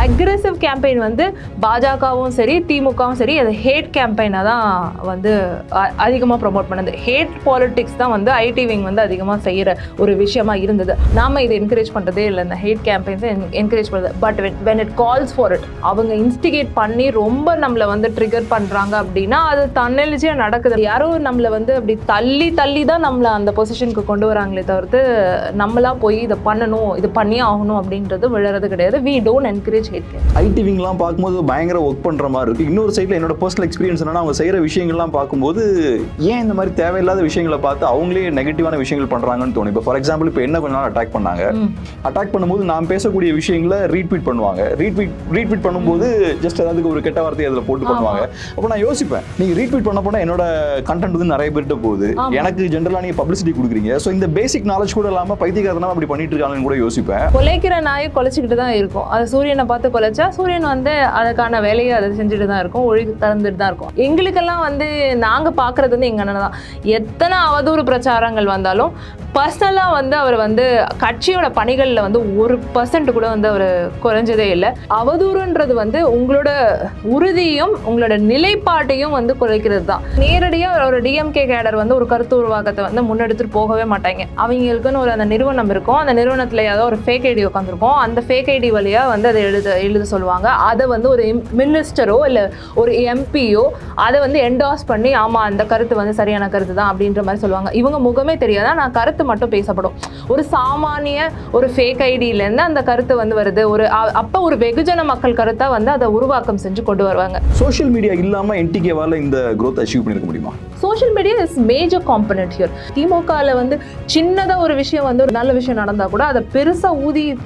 Aggressive campaign வந்து பாஜகவும் சரி திமுகவும் சரி அது ஹேட் கேம்பெயினாக தான் வந்து அதிகமாக ப்ரொமோட் பண்ணுது. ஹேட் பாலிட்டிக்ஸ் தான் வந்து ஐடி விங் வந்து அதிகமாக செய்கிற ஒரு விஷயமா இருந்தது. நாம் இதை என்கரேஜ் பண்ணுறதே இல்லை, இந்த ஹேட் கேம்பெயின்ஸை என்கரேஜ் பண்ணுறது. But when it calls for it, அவங்க இன்ஸ்டிகேட் பண்ணி ரொம்ப நம்மளை வந்து ட்ரிகர் பண்ணுறாங்க அப்படின்னா அது தன்னெழுச்சியாக நடக்குது. யாரும் நம்மளை வந்து அப்படி தள்ளி தான் நம்மளை அந்த பொசிஷனுக்கு கொண்டு வராங்களே தவிர்த்து நம்மளா போய் இதை பண்ணணும் இது பண்ணியே ஆகணும் அப்படின்றது விழுறது கிடையாது. we don't encourage hate crime. IT விங்லாம் பார்க்கும்போது பயங்கர ஒர்க் பண்ணுற மாதிரி இருக்குது. இன்னொரு சைடில் என்னோட பர்சனல் எக்ஸ்பீரியன்ஸ் என்னன்னா, அவங்க செய்கிற விஷயங்கள்லாம் பார்க்கும்போது ஏன் இந்த மாதிரி தேவையில்லாத விஷயங்களை பார்த்து அவங்களே நெகட்டிவான விஷயங்கள் பண்ணுறாங்கன்னு தோணும். இப்போ ஃபார் எக்ஸாம்பிள் இப்போ என்ன கொஞ்ச நாள் அட்டாக் பண்ணாங்க, அட்டாக் பண்ணும்போது நான் பேசக்கூடிய விஷயங்களை ரீட்வீட் பண்ணுவாங்க. ரீட்வீட் பண்ணும்போது ஜஸ்ட் ஏதாவது ஒரு கெட்ட வார்த்தையை அதில் போட்டு பண்ணுவாங்க. அப்போ நான் யோசிப்பேன், நீங்கள் ரீட்வீட் பண்ண போனால் என்னோட கண்டென்ட் வந்து நிறைய பேர்கிட்ட போகுது, எனக்கு ஜென்ரலாக நீங்கள் பப்ளிசிட்டி கொடுக்குறீங்க. ஸோ இந்த பேசிக் நாலேஜ் கூட இல்லாமல் பைத்தியக்காரனா அப்படி பண்ணிட்டு இருக்காங்கன்னு கூட யோசிப்பேன். கொலைக்கிற நாயை கொலைச்சிக்கிட்டு தான் இருக்கும். அது சூரியனை பார்த்து கொலைச்சா சூரியன் வந்து அதுக்கான வேலையை அதை செஞ்சுட்டு தான் இருக்கும், ஒழி தந்துட்டு தான் இருக்கும். எங்களுக்கெல்லாம் வந்து நாங்கள் பார்க்குறது வந்து எங்கள் அண்ணன் தான். எத்தனை அவதூறு பிரச்சாரங்கள் வந்தாலும் பர்சனலாக வந்து அவர் வந்து கட்சியோட பணிகளில் வந்து 1% கூட வந்து அவர் குறைஞ்சதே இல்லை. அவதூறுன்றது வந்து உங்களோட உறுதியும் உங்களோட நிலைப்பாட்டையும் வந்து குறைக்கிறது தான். நேரடியாக ஒரு டிஎம்கே கேடர் வந்து ஒரு கருத்து உருவாக்கத்தை வந்து முன்னெடுத்துட்டு போகவே மாட்டாங்க. அவங்களுக்குன்னு ஒரு அந்த நிறுவனம் இருக்கும், அந்த நிறுவனத்தில் ஏதோ ஒரு ஃபேக் ஐடி உட்காந்துருக்கும், அந்த ஃபேக் ஐடி வழியாக வந்து அதை எழுத சொல்லுவாங்க. அதை வந்து ஒரு மினிஸ்டரோ இல்லை ஒரு எம்பியோ அதை வந்து என்டாஸ் பண்ணி ஆமாம் அந்த கருத்து வந்து சரியான கருத்து தான் அப்படின்ற மாதிரி சொல்லுவாங்க. இவங்க முகமே தெரியாதா, நான் கருத்து மட்டும் பேசப்படும். ஒரு சாமானிய ஒரு ஃபேக் ஐடியிலேருந்து அந்த கருத்து வந்து வருது. அப்போ ஒரு வெகுஜன மக்கள் கருத்தாக வந்து அதை உருவாக்கம் செஞ்சு கொண்டு வருவாங்க. சோஷியல் மீடியா இல்லாமல் என்டிகேவால் இந்த growth அச்சீவ் பண்ணிருக்க முடியுமா? Social media is major component here. திமுகவில் வந்து சின்னதாக ஒரு விஷயம் வந்து ஒரு நல்ல விஷயம் நடந்தால் கூட அதை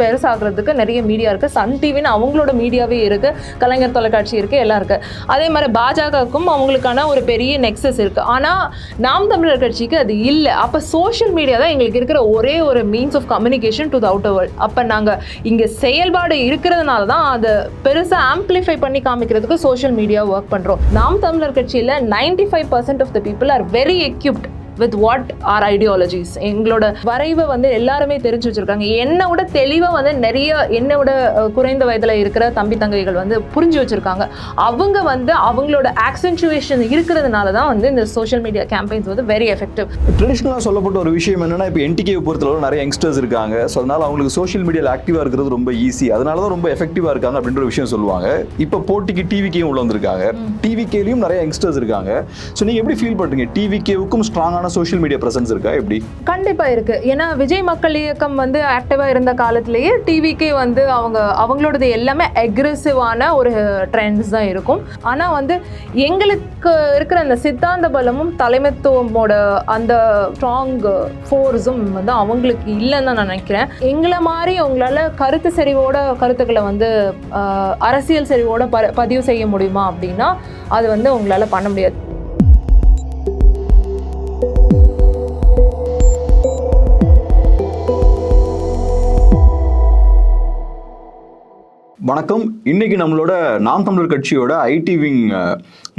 பெருசாகிறதுக்கு நிறைய மீடியா இருக்குது. சன் டிவின்னு அவங்களோட மீடியாவே இருக்குது, கலைஞர் தொலைக்காட்சி இருக்குது, எல்லாம் இருக்குது. அதே மாதிரி பாஜகவுக்கும் அவங்களுக்கான ஒரு பெரிய நெக்ஸஸ் இருக்குது. ஆனால் நாம் தமிழர் கட்சிக்கு அது இல்லை. அப்போ சோஷியல் மீடியா தான் எங்களுக்கு இருக்கிற ஒரே ஒரு means of communication to the outer world. அப்போ நாங்கள் இங்கே செயல்பாடு இருக்கிறதுனால தான் அதை பெருசாக ஆம்பிளிஃபை பண்ணி காமிக்கிறதுக்கு சோஷியல் மீடியா ஒர்க் பண்ணுறோம். நாம் தமிழர் கட்சியில் 95% of the people are very equipped with what our ideologies. எங்களோட வரைவை வந்து எல்லாருமே தெரிஞ்சு வச்சிருக்காங்க. என்னை விட தெளிவாக வந்து நிறைய என்னை விட குறைந்த வயதில் இருக்கிற தம்பி தங்கைகள் வந்து புரிஞ்சு வச்சிருக்காங்க. அவங்க வந்து அவங்களோட ஆக்சென்சுவேஷன் இருக்கிறதுனால தான் வந்து இந்த சோஷியல் மீடியா கேம்பெயின்ஸ் வந்து வெரி எஃபெக்டிவ். ட்ரெடிஷ்னலாக சொல்லப்பட்ட ஒரு விஷயம் என்னன்னா, இப்போ என்டிகேவை பொறுத்தளவு நிறைய யங்ஸ்டர்ஸ் இருக்காங்க. ஸோ அதனால அவங்களுக்கு சோஷியல் மீடியாவில் ஆக்டிவாக இருக்கிறது ரொம்ப ஈஸி, அதனால தான் ரொம்ப எஃபெக்டிவாக இருக்காங்க அப்படின்ற ஒரு விஷயம் சொல்லுவாங்க. இப்போ போட்டிக்கு டிவிகேயும் உள்ள வந்திருக்காங்க, டிவிகேலையும் நிறைய யங்ஸ்டர்ஸ் இருக்காங்க. ஸோ நீங்கள் எப்படி ஃபீல் பண்ணுறீங்க? டிவிகேவுக்கும் ஸ்ட்ராங்கான சோஷியல் மீடியா பிரசன்ஸ் இருக்கா? எப்படி? கண்டிப்பா இருக்கு. ஏன்னா விஜய் மக்கள் இயக்கம் வந்து ஆக்டிவா இருந்த காலத்திலேயே டிவிக்கே வந்து அவங்களோடது எல்லாமே அக்ரெசிவான ஒரு ட்ரெண்ட்ஸ் தான் இருக்கும். ஆனா வந்து எங்களுக்கு இருக்கிற அந்த சித்தாந்த பலமும் தலைமைத்துவமோட அந்த ஸ்ட்ராங் ஃபோர்ஸும் வந்து அவங்களுக்கு இல்லைன்னு தான் நான் நினைக்கிறேன். எங்களை மாதிரி உங்களால கருத்து செறிவோட கருத்துக்களை வந்து அரசியல் செறிவோட பதிவு செய்ய முடியுமா அப்படின்னா அது வந்து உங்களால பண்ண முடியாது. வணக்கம். இன்னைக்கு நம்மளோட நாம் தமிழர் கட்சியோட ஐடி விங்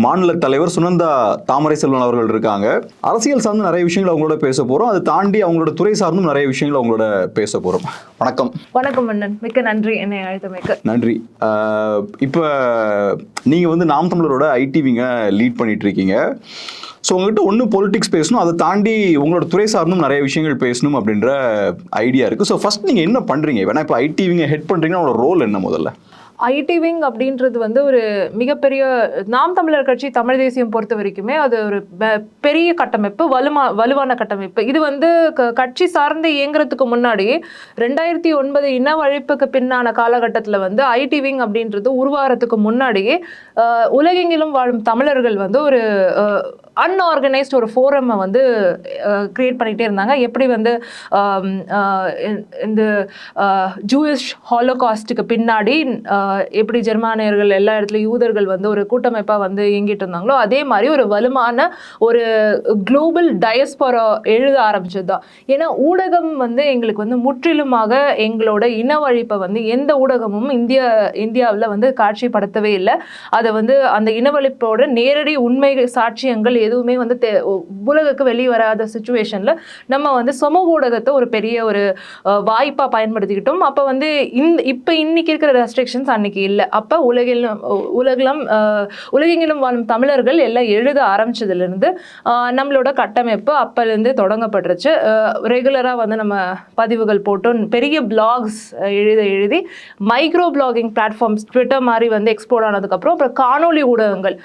மாநில தலைவர் சுனந்தா தாமரை செல்வன் அவர்கள் இருக்காங்க. அரசியல் சார்ந்து நிறைய விஷயங்கள் அவங்களோட பேச போறோம். அதை தாண்டி அவங்களோட துறை சார்ந்தும் நிறைய விஷயங்கள் அவங்களோட பேச போறோம். வணக்கம். வணக்கம் அண்ணன், மிக்க நன்றி என்னை அழைத்தமைக்கு. நன்றி. இப்போ நீங்க வந்து நாம் தமிழரோட ஐடி விங்கை லீட் பண்ணிட்டு இருக்கீங்க. ஸோ உங்கள்கிட்ட ஒன்று பொலிட்டிக்ஸ் பேசணும், அதை தாண்டி உங்களோட துறை சார்ந்தும் நிறைய விஷயங்கள் பேசணும் அப்படின்ற ஐடியா இருக்குது. ஸோ ஃபர்ஸ்ட் நீங்கள் என்ன பண்ணுறீங்க? வேணா இப்போ ஐடி விங்கை ஹெட் பண்ணுறீங்கன்னா உங்களோட ரோல் என்ன முதல்ல? ஐடி விங் அப்படின்றது வந்து ஒரு மிகப்பெரிய நாம் தமிழர் கட்சி தமிழ் தேசியம் பொறுத்த வரைக்குமே அது ஒரு பெரிய கட்டமைப்பு, வலுவான கட்டமைப்பு. இது வந்து கட்சி சார்ந்து இயங்குறதுக்கு முன்னாடி 2009 இனவழிப்புக்கு பின்னான காலகட்டத்தில் வந்து ஐடி விங் அப்படின்றது உருவாகிறதுக்கு முன்னாடியே உலகெங்கிலும் வாழும் தமிழர்கள் வந்து ஒரு அன்ஆர்கனைஸ்ட் ஒரு ஃபோரமை வந்து கிரியேட் பண்ணிகிட்டே இருந்தாங்க. எப்படி வந்து இந்த ஜூயிஷ் ஹாலோகாஸ்டுக்கு பின்னாடி எப்படி ஜெர்மானியர்கள் எல்லா இடத்துலையும் யூதர்கள் வந்து ஒரு கூட்டமைப்பாக வந்து இயங்கிட்டு இருந்தாங்களோ அதே மாதிரி ஒரு வலுவான ஒரு குளோபல் டயஸ்போரா எழுத ஆரம்பிச்சது தான். ஏன்னா ஊடகம் வந்து எங்களுக்கு வந்து முற்றிலுமாக எங்களோட இனவழிப்பை வந்து எந்த ஊடகமும் இந்தியாவில் வந்து காட்சிப்படுத்தவே இல்லை. அதை வந்து அந்த இனவழிப்போட நேரடி உண்மை சாட்சியங்கள் எதுவுமே வந்து உலகுக்கு வெளியே வராத சுச்சுவேஷனில் நம்ம வந்து சமூக ஊடகத்தை ஒரு பெரிய ஒரு வாய்ப்பாக பயன்படுத்திக்கிட்டோம். அப்போ வந்து இப்போ இன்னைக்கு இருக்கிற ரெஸ்ட்ரிக்ஷன்ஸ் அன்னைக்கு இல்லை. அப்போ உலகெங்கிலும் வாழும் தமிழர்கள் எல்லாம் எழுத ஆரம்பிச்சதுலேருந்து நம்மளோட கட்டமைப்பு அப்போலேருந்து தொடங்கப்பட்டுருச்சு. ரெகுலராக வந்து நம்ம பதிவுகள் போட்டோம், பெரிய பிளாக்ஸ் எழுதி மைக்ரோ பிளாகிங் பிளாட்ஃபார்ம்ஸ் ட்விட்டர் மாதிரி வந்து எக்ஸ்ப்ளோர் ஆனதுக்கப்புறம் அப்புறம் காணொலி ஊடகங்கள்,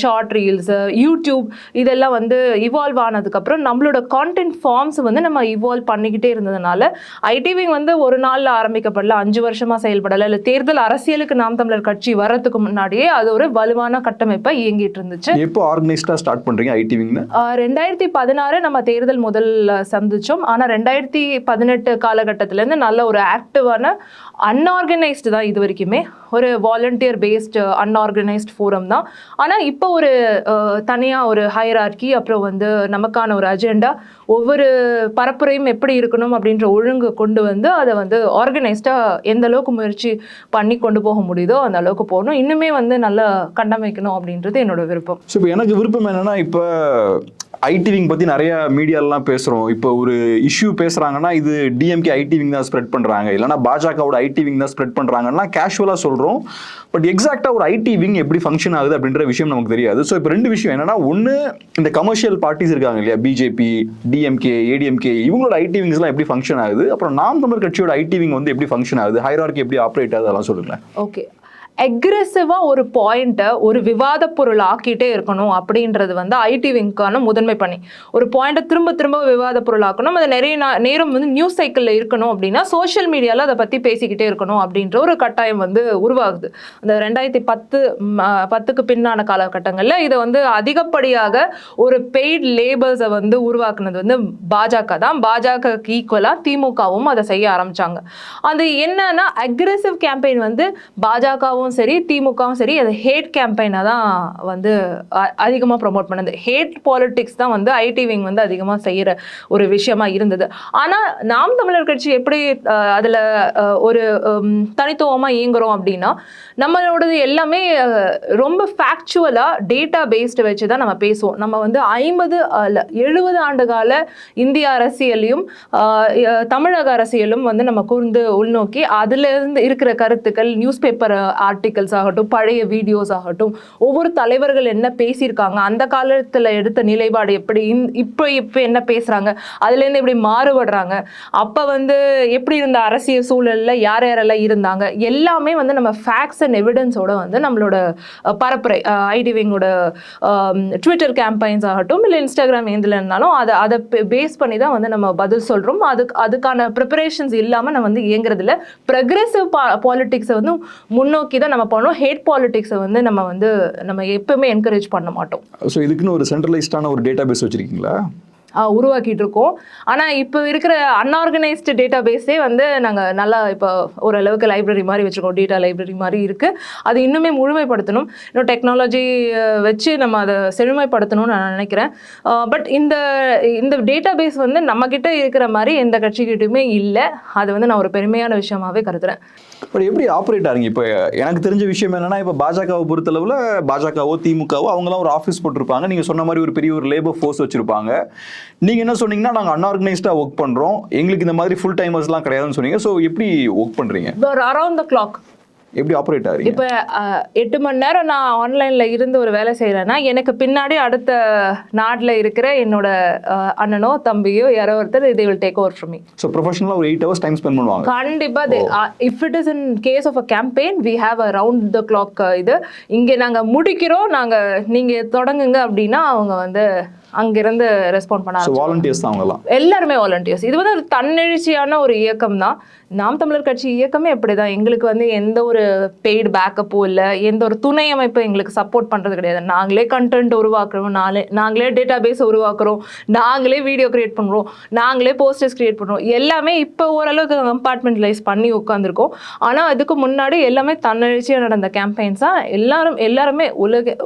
ஷார்ட் ரீல்ஸ், யூடியூப் இதெல்லாம் வந்து இவால்வ் ஆனதுக்கப்புறம் நம்மளோட கான்டென்ட் ஃபார்ம்ஸ் வந்து நம்ம இவால்வ் பண்ணிக்கிட்டே இருந்ததுனால ஐடிவிங் வந்து ஒரு நாளில் ஆரம்பிக்கப்படல, 5 வருஷமாக செயல்படலை. இல்லை தேர்தல் அரசியலுக்கு நாம் தமிழர் கட்சி வர்றதுக்கு முன்னாடியே அது ஒரு வலுவான கட்டமைப்பை இயங்கிட்டு இருந்துச்சு. எப்போ ஆர்கனைஸ்டாக ஸ்டார்ட் பண்ணுறீங்க ஐடிவிங்னு? 2016 நம்ம தேர்தல் முதல் சந்திச்சோம். ஆனால் 2018 காலகட்டத்திலேருந்து நல்ல ஒரு ஆக்டிவான அன்ஆர்கனைஸ்டு தான் இது வரைக்குமே, ஒரு வாலண்டியர் பேஸ்டு அன்ஆர்கனைஸ்ட் ஃபோரம் தான். ஆனால் இப்போ ஒரு தனியாக ஒரு ஹையரார்கி, அப்புறம் வந்து நமக்கான ஒரு அஜெண்டா, ஒவ்வொரு பரப்புரையும் எப்படி இருக்கணும் அப்படின்ற ஒழுங்கு கொண்டு வந்து அதை வந்து ஆர்கனைஸ்டாக எந்த அளவுக்கு முயற்சி பண்ணி கொண்டு போக முடியுதோ அந்த அளவுக்கு போகணும். இன்னுமே வந்து நல்லா கட்டமைக்கணும் அப்படின்றது என்னோட விருப்பம். ஸோ இப்போ எனக்கு விருப்பம் என்னன்னா, இப்போ ஐடிவிங் பற்றி நிறைய மீடியாலாம் பேசுகிறோம். இப்போ ஒரு இஷ்யூ பேசுகிறாங்கன்னா இது டிஎம்கே ஐடிவிங் தான் ஸ்ப்ரெட் பண்ணுறாங்க, இல்லைனா பாஜகவோட ஐடிவிங் தான் ஸ்ப்ரெட் பண்ணுறாங்கன்னா கேஷுவலாக சொல்கிறோம். பட் எக்ஸாக்டாக ஒரு ஐடிவிங் எப்படி ஃபங்க்ஷன் ஆகுது அப்படின்ற விஷயம் நமக்கு தெரியாது. ஸோ இப்போ 2 விஷயம் என்னன்னா, ஒன்று இந்த கமர்ஷியல் பார்ட்டிஸ் இருக்காங்க இல்லையா, பிஜேபி, டிஎம்கே, ஏடிஎம்கே, இவங்களோட ஐடிவிங்ஸ்லாம் எப்படி ஃபங்க்ஷன் ஆகுது, அப்புறம் நாம் தமிழர் கட்சியோட ஐடிவிங் வந்து எப்படி ஃபங்க்ஷன் ஆகுது, ஹைரார்கி எப்படி ஆப்ரேட் ஆகுது, அதெல்லாம் சொல்லுங்களேன். ஓகே, அக்ரெசிவாக ஒரு பாயிண்ட்டை ஒரு விவாத பொருள் ஆக்கிட்டே இருக்கணும் அப்படின்றது வந்து ஐடிவிங்கான முதன்மை பணி. ஒரு பாயிண்ட்டை திரும்ப திரும்ப விவாத பொருள் ஆக்கணும், அது நிறைய நேரம் வந்து நியூஸ் சைக்கிளில் இருக்கணும் அப்படின்னா சோஷியல் மீடியாவில் அதை பற்றி பேசிக்கிட்டே இருக்கணும் அப்படின்ற ஒரு கட்டாயம் வந்து உருவாகுது. அந்த 2010க்கு பின்னான காலகட்டங்களில் இதை வந்து அதிகப்படியாக ஒரு பெய்ட் லேபர்ஸை வந்து உருவாக்குனது வந்து பாஜக தான். பாஜகக்கு ஈக்குவலாக திமுகவும் அதை செய்ய ஆரம்பித்தாங்க. அது என்னன்னா, அக்ரெசிவ் கேம்பெயின் வந்து பாஜகவும் சரி திமுகவும் சரி அது ஹேட் கேம்பெயினாக தான் வந்து அதிகமாக ப்ரொமோட் பண்ணது. ஹேட் பாலிட்டிக்ஸ் தான் வந்து ஐடிவிங் வந்து அதிகமாக செய்கிற ஒரு விஷயமா இருந்தது. ஆனால் நாம் தமிழர் கட்சி எப்படி அதில் ஒரு தனித்துவமாக இயங்குறோம் அப்படின்னா, நம்மளோடது எல்லாமே ரொம்ப ஃபேக்சுவலாக டேட்டா பேஸ்டு வச்சு தான் நம்ம பேசுவோம். நம்ம வந்து 70 ஆண்டுகால இந்திய அரசியலையும் தமிழக அரசியலும் வந்து நம்ம கூர்ந்து உள்நோக்கி அதிலிருந்து இருக்கிற கருத்துக்கள், நியூஸ் பேப்பர் ஆர்டிகல்ஸ் ஆகட்டும், பழைய வீடியோஸ் ஆகட்டும், ஒவ்வொரு தலைவர்கள் என்ன பேசியிருக்காங்க, அந்த காலத்தில் எடுத்த நிலைப்பாடு எப்படி, இப்போ என்ன பேசுகிறாங்க, அதுலேருந்து எப்படி மாறுபடுறாங்க, அப்போ வந்து எப்படி இருந்த அரசியல் சூழலில் யார் யாரெல்லாம் இருந்தாங்க, எல்லாமே வந்து நம்ம ஃபேக்ட்ஸ் அண்ட் எவிடன்ஸோட வந்து நம்மளோட பரப்புரை ஐடிவிங்கோட ட்விட்டர் கேம்பெயின்ஸ் ஆகட்டும், இல்லை இன்ஸ்டாகிராம் எந்தில் இருந்தாலும் அதை பேஸ் பண்ணி தான் வந்து நம்ம பதில் சொல்கிறோம். அதுக்கான ப்ரிப்பரேஷன்ஸ் இல்லாமல் நம்ம வந்து இயங்குறதில்ல. ப்ரக்ரெசிவ் பாலிட்டிக்ஸை வந்து முன்னோக்கி தான் நம்ம பண்ணோம். ஹேட் பாலிடிக்ஸை வந்து நம்ம எப்பவுமே என்கரேஜ் பண்ண மாட்டோம். ஸோ இதுக்குன்னு ஒரு சென்ட்ரலைஸ்டான ஒரு டேட்டா பேஸ் வச்சிருக்கீங்களா? உருவாக்கிட்டு இருக்கோம். ஆனால் இப்போ இருக்கிற அன்ஆர்கனைஸ்டு டேட்டா பேஸே வந்து நாங்கள் நல்லா இப்போ ஓரளவுக்கு லைப்ரரி மாதிரி வச்சுருக்கோம், டேட்டா லைப்ரரி மாதிரி இருக்குது. அது இன்னுமே முழுமைப்படுத்தணும், இன்னும் டெக்னாலஜி வச்சு நம்ம அதை செழுமைப்படுத்தணும்னு நான் நினைக்கிறேன். பட் இந்த டேட்டா பேஸ் வந்து நம்மக்கிட்ட இருக்கிற மாதிரி எந்த கட்சிக்கிட்டுமே இல்லை. அது வந்து நான் ஒரு பெருமையான விஷயமாகவே கருதுறேன். பட் எப்படி ஆப்ரேட் ஆகுங்க? இப்போ எனக்கு தெரிஞ்ச விஷயம் என்னன்னா, இப்போ பாஜகவை பொறுத்தளவில் பாஜகவோ திமுகவோ அவங்களாம் ஒரு ஆஃபீஸ் போட்டிருப்பாங்க, நீங்கள் சொன்ன மாதிரி ஒரு பெரிய ஒரு லேபர் ஃபோர்ஸ் வச்சுருப்பாங்க. நீங்கள் என்ன சொன்னீங்கன்னா, நாங்கள் அன்ஆர்கனைஸ்டாக ஒர்க் பண்ணுறோம், எங்களுக்கு இந்த மாதிரி ஃபுல் டைமர்ஸ்லாம் கிடையாதுன்னு சொன்னீங்க. ஸோ எப்படி ஒர்க் பண்ணுறீங்க? அரவுண்ட் த கிளாக் எப்படி ஆப்ரேட் ஆகுது? இப்போ 8 மணி நேரம் நான் ஆன்லைனில் இருந்து ஒரு வேலை செய்கிறேன்னா எனக்கு பின்னாடி அடுத்த நாட்டில் இருக்கிற என்னோட அண்ணனோ தம்பியோ யாரோ ஒருத்தர் they will take over from me. So ப்ரொஃபஷனலாக ஒரு 8 hours டைம் ஸ்பெண்ட் பண்ணுவாங்க. கண்டிப்பாக. If it is in case of a campaign we have around the clock. இது இங்கே நாங்கள் முடிக்கிறோம், நீங்கள் தொடங்குங்க அப்படின்னா அவங்க வந்து அங்கிருந்து ரெஸ்பாண்ட் பண்ண வாலண்டியர்ஸ் தான் அவங்கலாம், எல்லாருமே வாலண்டியர்ஸ். இது வந்து ஒரு தன்னெழுச்சியான ஒரு இயக்கம் தான். நாம் தமிழர் கட்சி இயக்கமே அப்படிதான். எங்களுக்கு வந்து எந்த ஒரு பெய்டு பேக்கப்போ இல்லை, எந்த ஒரு துணை அமைப்பு எங்களுக்கு சப்போர்ட் பண்ணுறது கிடையாது. நாங்களே கண்டென்ட் உருவாக்குறோம், நாங்களே டேட்டா பேஸ் உருவாக்குறோம், நாங்களே வீடியோ கிரியேட் பண்ணுறோம், நாங்களே போஸ்டர்ஸ் கிரியேட் பண்ணுறோம். எல்லாமே இப்போ ஓரளவுக்கு கம்பார்ட்மெண்டலைஸ் பண்ணி உட்காந்துருக்கோம். ஆனால் அதுக்கு முன்னாடி எல்லாமே தன்னெழுச்சியாக நடந்த கேம்பெயின்ஸ் தான். எல்லாருமே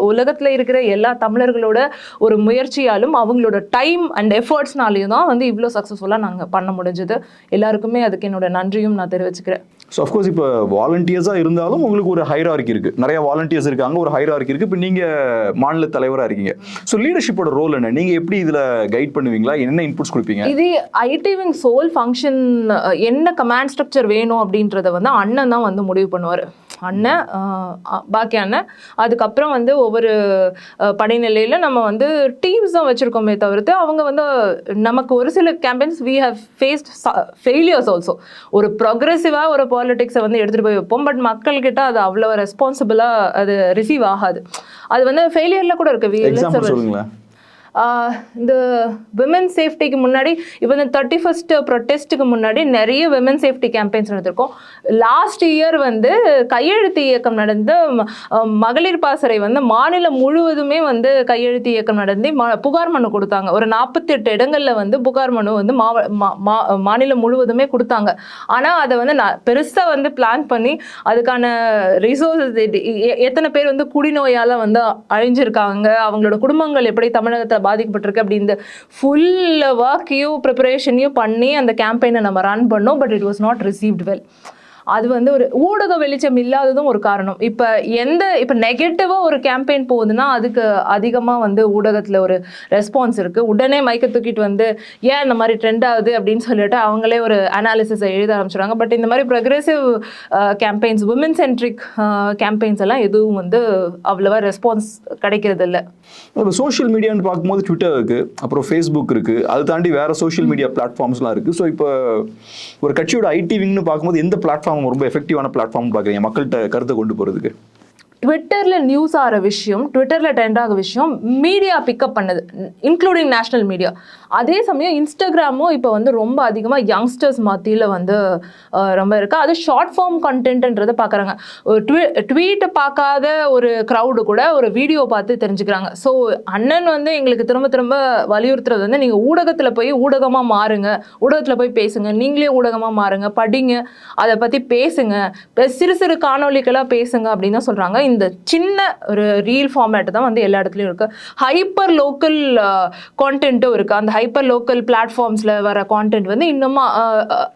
உலகத்தில் இருக்கிற எல்லா தமிழர்களோட ஒரு முயற்சியாலும் அவங்களோட டைம் அண்ட் எஃபர்ட்ஸ்னாலையும் தான் வந்து இவ்வளோ சக்ஸஸ்ஃபுல்லாக நாங்கள் பண்ண முடிஞ்சது. எல்லாருக்குமே அதுக்கு என்னோட நன்றியும் நான் தெரிவிச்சுக்கிறேன். ஸோ அஃப்கோர்ஸ் இப்போ வாலண்டியர்ஸாக இருந்தாலும் உங்களுக்கு ஒரு ஹைரார்கி இருக்குது, நிறைய வாலண்டியர்ஸ் இருக்காங்க, ஒரு ஹைரார்கி இருக்குது. இப்போ நீங்கள் மாநில தலைவராக இருக்கீங்க. ஸோ லீடர்ஷிப்போட ரோல் என்ன? நீங்கள் எப்படி இதில் கைட் பண்ணுவீங்களா? என்ன இன்புட்ஸ் கொடுப்பீங்க? இது ஐடி விங் சோல் ஃபங்க்ஷன் என்ன கமாண்ட் ஸ்ட்ரக்சர் வேணும் அப்படின்றத வந்து அண்ணன் தான் வந்து முடிவு பண்ணுவார். அண்ணன், பாக்கி அண்ணன், அதுக்கப்புறம் வந்து ஒவ்வொரு படிநிலையில் நம்ம வந்து டீம்ஸ் தான் வச்சுருக்கோமே தவிர்த்து அவங்க வந்து நமக்கு ஒரு சில campaigns we have faced failures also. ஒரு ப்ரொக்ரெசிவாக ஒரு பாலிடிக்ஸை வந்து எடுத்துகிட்டு போய் வைப்போம், பட் மக்கள்கிட்ட அது அவ்வளோ ரெஸ்பான்சிபிளாக அது ரிசீவ் ஆகாது. அது வந்து ஃபெயிலியரில் கூட இருக்குது. இந்த விமன் சேஃப்டிக்கு முன்னாடி இப்போ இந்த 31st ப்ரொட்டஸ்ட்டுக்கு முன்னாடி நிறைய விமன் சேஃப்டி கேம்பெயின்ஸ் நடந்திருக்கோம். லாஸ்ட் இயர் வந்து கையெழுத்து இயக்கம் நடந்து மகளிர் பாசறை வந்து மாநிலம் முழுவதுமே வந்து கையெழுத்து இயக்கம் நடந்து புகார் மனு கொடுத்தாங்க. ஒரு 48 இடங்களில் வந்து புகார் மனு வந்து மாநிலம் முழுவதுமே கொடுத்தாங்க. ஆனால் அதை வந்து பெருசாக வந்து பிளான் பண்ணி அதுக்கான ரிசோர்ஸஸ் எத்தனை பேர் வந்து குடிநோயால் வந்து அழிஞ்சிருக்காங்க, அவங்களோட குடும்பங்கள் எப்படி தமிழகத்தில் பாதிக்கப்பட்டிருக்கு அப்படி இந்த ஃபுல் ஒர்க்கையும் ப்ரிப்பரேஷனையும் பண்ணி அந்த கேம்பெயினை நம்ம ரன் பண்ணோம். But it was not received well. அது வந்து ஒரு ஊடக வெளிச்சம் இல்லாததும் ஒரு காரணம். இப்போ நெகட்டிவாக ஒரு கேம்பெயின் போகுதுன்னா அதுக்கு அதிகமாக வந்து ஊடகத்தில் ஒரு ரெஸ்பான்ஸ் இருக்குது. உடனே மைக்கை தூக்கிட்டு வந்து ஏன் இந்த மாதிரி ட்ரெண்ட் ஆகுது அப்படின்னு சொல்லிட்டு அவங்களே ஒரு அனாலிசிஸை எழுத ஆரம்பிச்சிடுறாங்க. பட் இந்த மாதிரி progressive campaigns, women centric campaigns எல்லாம் எதுவும் வந்து அவ்வளோவா ரெஸ்பான்ஸ் கிடைக்கிறது இல்லை. இப்போ சோஷியல் மீடியான்னு பார்க்கும்போது ட்விட்டர் இருக்குது, அப்புறம் ஃபேஸ்புக் இருக்குது, அது தாண்டி வேறு சோஷியல் மீடியா பிளாட்ஃபார்ம்ஸ்லாம் இருக்குது. ஸோ இப்போ ஒரு கட்சியோட ஐடி விங்னு பார்க்கும்போது எந்த பிளாட்ஃபார்ம் ரொம்ப எஃபெக்டிவான பிளாட்ஃபார்ம் பார்க்குறீங்க மக்கள்கிட்ட கருத்தை கொண்டு போகிறதுக்கு? ட்விட்டரில் நியூஸ் ஆகிற விஷயம், ட்விட்டரில் ட்ரெண்ட் ஆகிற விஷயம் மீடியா பிக்கப் பண்ணுது, இன்க்ளூடிங் நேஷ்னல் மீடியா. அதே சமயம் இன்ஸ்டாகிராமும் இப்போ வந்து ரொம்ப அதிகமாக யங்ஸ்டர்ஸ் மத்தியில் வந்து ரொம்ப இருக்குது. அது ஷார்ட் ஃபார்ம் கண்டென்ட்ன்றதை பார்க்குறாங்க. ஒரு ட்வீட்டை பார்க்காத ஒரு க்ரௌடு கூட ஒரு வீடியோ பார்த்து தெரிஞ்சுக்கிறாங்க. ஸோ அண்ணன் வந்து எங்களுக்கு திரும்ப திரும்ப வலியுறுத்துறது வந்து நீங்கள் ஊடகத்தில் போய் ஊடகமாக மாறுங்க, ஊடகத்தில் போய் பேசுங்க, நீங்களே ஊடகமாக மாறுங்க, படிங்க, அதை பற்றி பேசுங்க, சிறு சிறு காணொலிகளாக பேசுங்க அப்படின்னு தான் சொல்கிறாங்க. இந்த சின்ன ஒரு ரீல் ஃபார்மேட் தான் வந்து எல்லா இடத்துலையும் இருக்குது. ஹைப்பர் லோக்கல் கான்டென்ட்டும் இருக்குது. அந்த ஹைப்பர் லோக்கல் பிளாட்ஃபார்ம்ஸில் வர கான்டென்ட் வந்து இன்னும்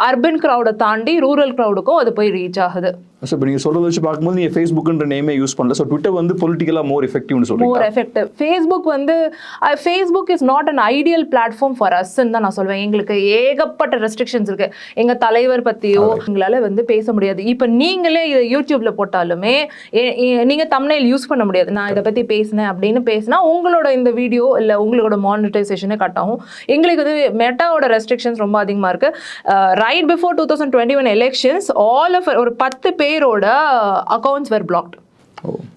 அர்பன் க்ரௌடை தாண்டி ரூரல் க்ரௌடுக்கும் அது போய் ரீச் ஆகுது. ஸோ இப்போ நீங்கள் சொல்கிறத வச்சு பார்க்கும்போது நீங்கள் ஃபேஸ்புக்குன்ற நேமே யூஸ் பண்ணல. ஸோ ட்விட்டர் வந்து பொலிட்டிக்கலாக மோர் எஃபெக்டிவ்னு சொல்லுங்கள். More effective. Facebook is not an ideal platform for அஸ்ன்னு தான் நான் சொல்வேன். எங்களுக்கு ஏகப்பட்ட ரெஸ்ட்ரிக்ஷன்ஸ் இருக்குது. எங்கள் தலைவர் பற்றியோ எங்களால் வந்து பேச முடியாது. இப்போ நீங்களே இதை யூடியூப்பில் போட்டாலுமே நீங்கள் தம்ப்நெயில் யூஸ் பண்ண முடியாது. நான் இதை பற்றி பேசினேன் அப்படின்னு பேசினா உங்களோட இந்த வீடியோ இல்லை உங்களோட மானிட்டைசேஷனே கட் ஆகும். எங்களுக்கு வந்து மெட்டாவோட ரெஸ்ட்ரிக்ஷன்ஸ் ரொம்ப அதிகமாக இருக்குது. ரைட் பிஃபோர் 2021 எலெக்ஷன்ஸ் ஒரு 10 பேரோட அக்கௌண்ட்ஸ் வேர் பிளாக்ட்.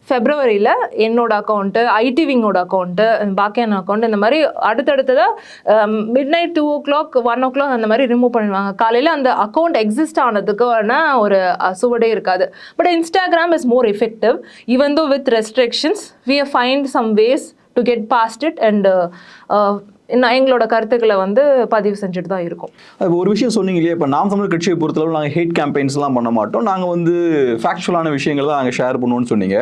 ஃபெப்ரவரியில் என்னோட அக்கௌண்ட்டு, ஐடி விங்கோட அக்கௌண்ட்டு, பாக்கியான அக்கௌண்ட், இந்த மாதிரி அடுத்தடுத்ததாக மிட்நைட் 2 o'clock 1 o'clock அந்த மாதிரி ரிமூவ் பண்ணிடுவாங்க. காலையில் அந்த அக்கௌண்ட் எக்ஸிஸ்ட் ஆனதுக்கான ஒரு சுவடே இருக்காது. But Instagram is more effective. Even though with restrictions we have find some ways to get past it and எங்களோட கருத்துக்களை வந்து பதிவு செஞ்சுட்டு தான் இருக்கும். ஒரு விஷயம் சொன்னீங்க இல்லையா, இப்போ நாம் தமிழர் கட்சியை பொறுத்தளவு நாங்கள் ஹேட் கேம்பெயின்ஸ்லாம் பண்ண மாட்டோம், நாங்கள் வந்து ஃபேக்சுவலான விஷயங்கள் தான் நாங்கள் ஷேர் பண்ணுவோம்னு சொன்னீங்க.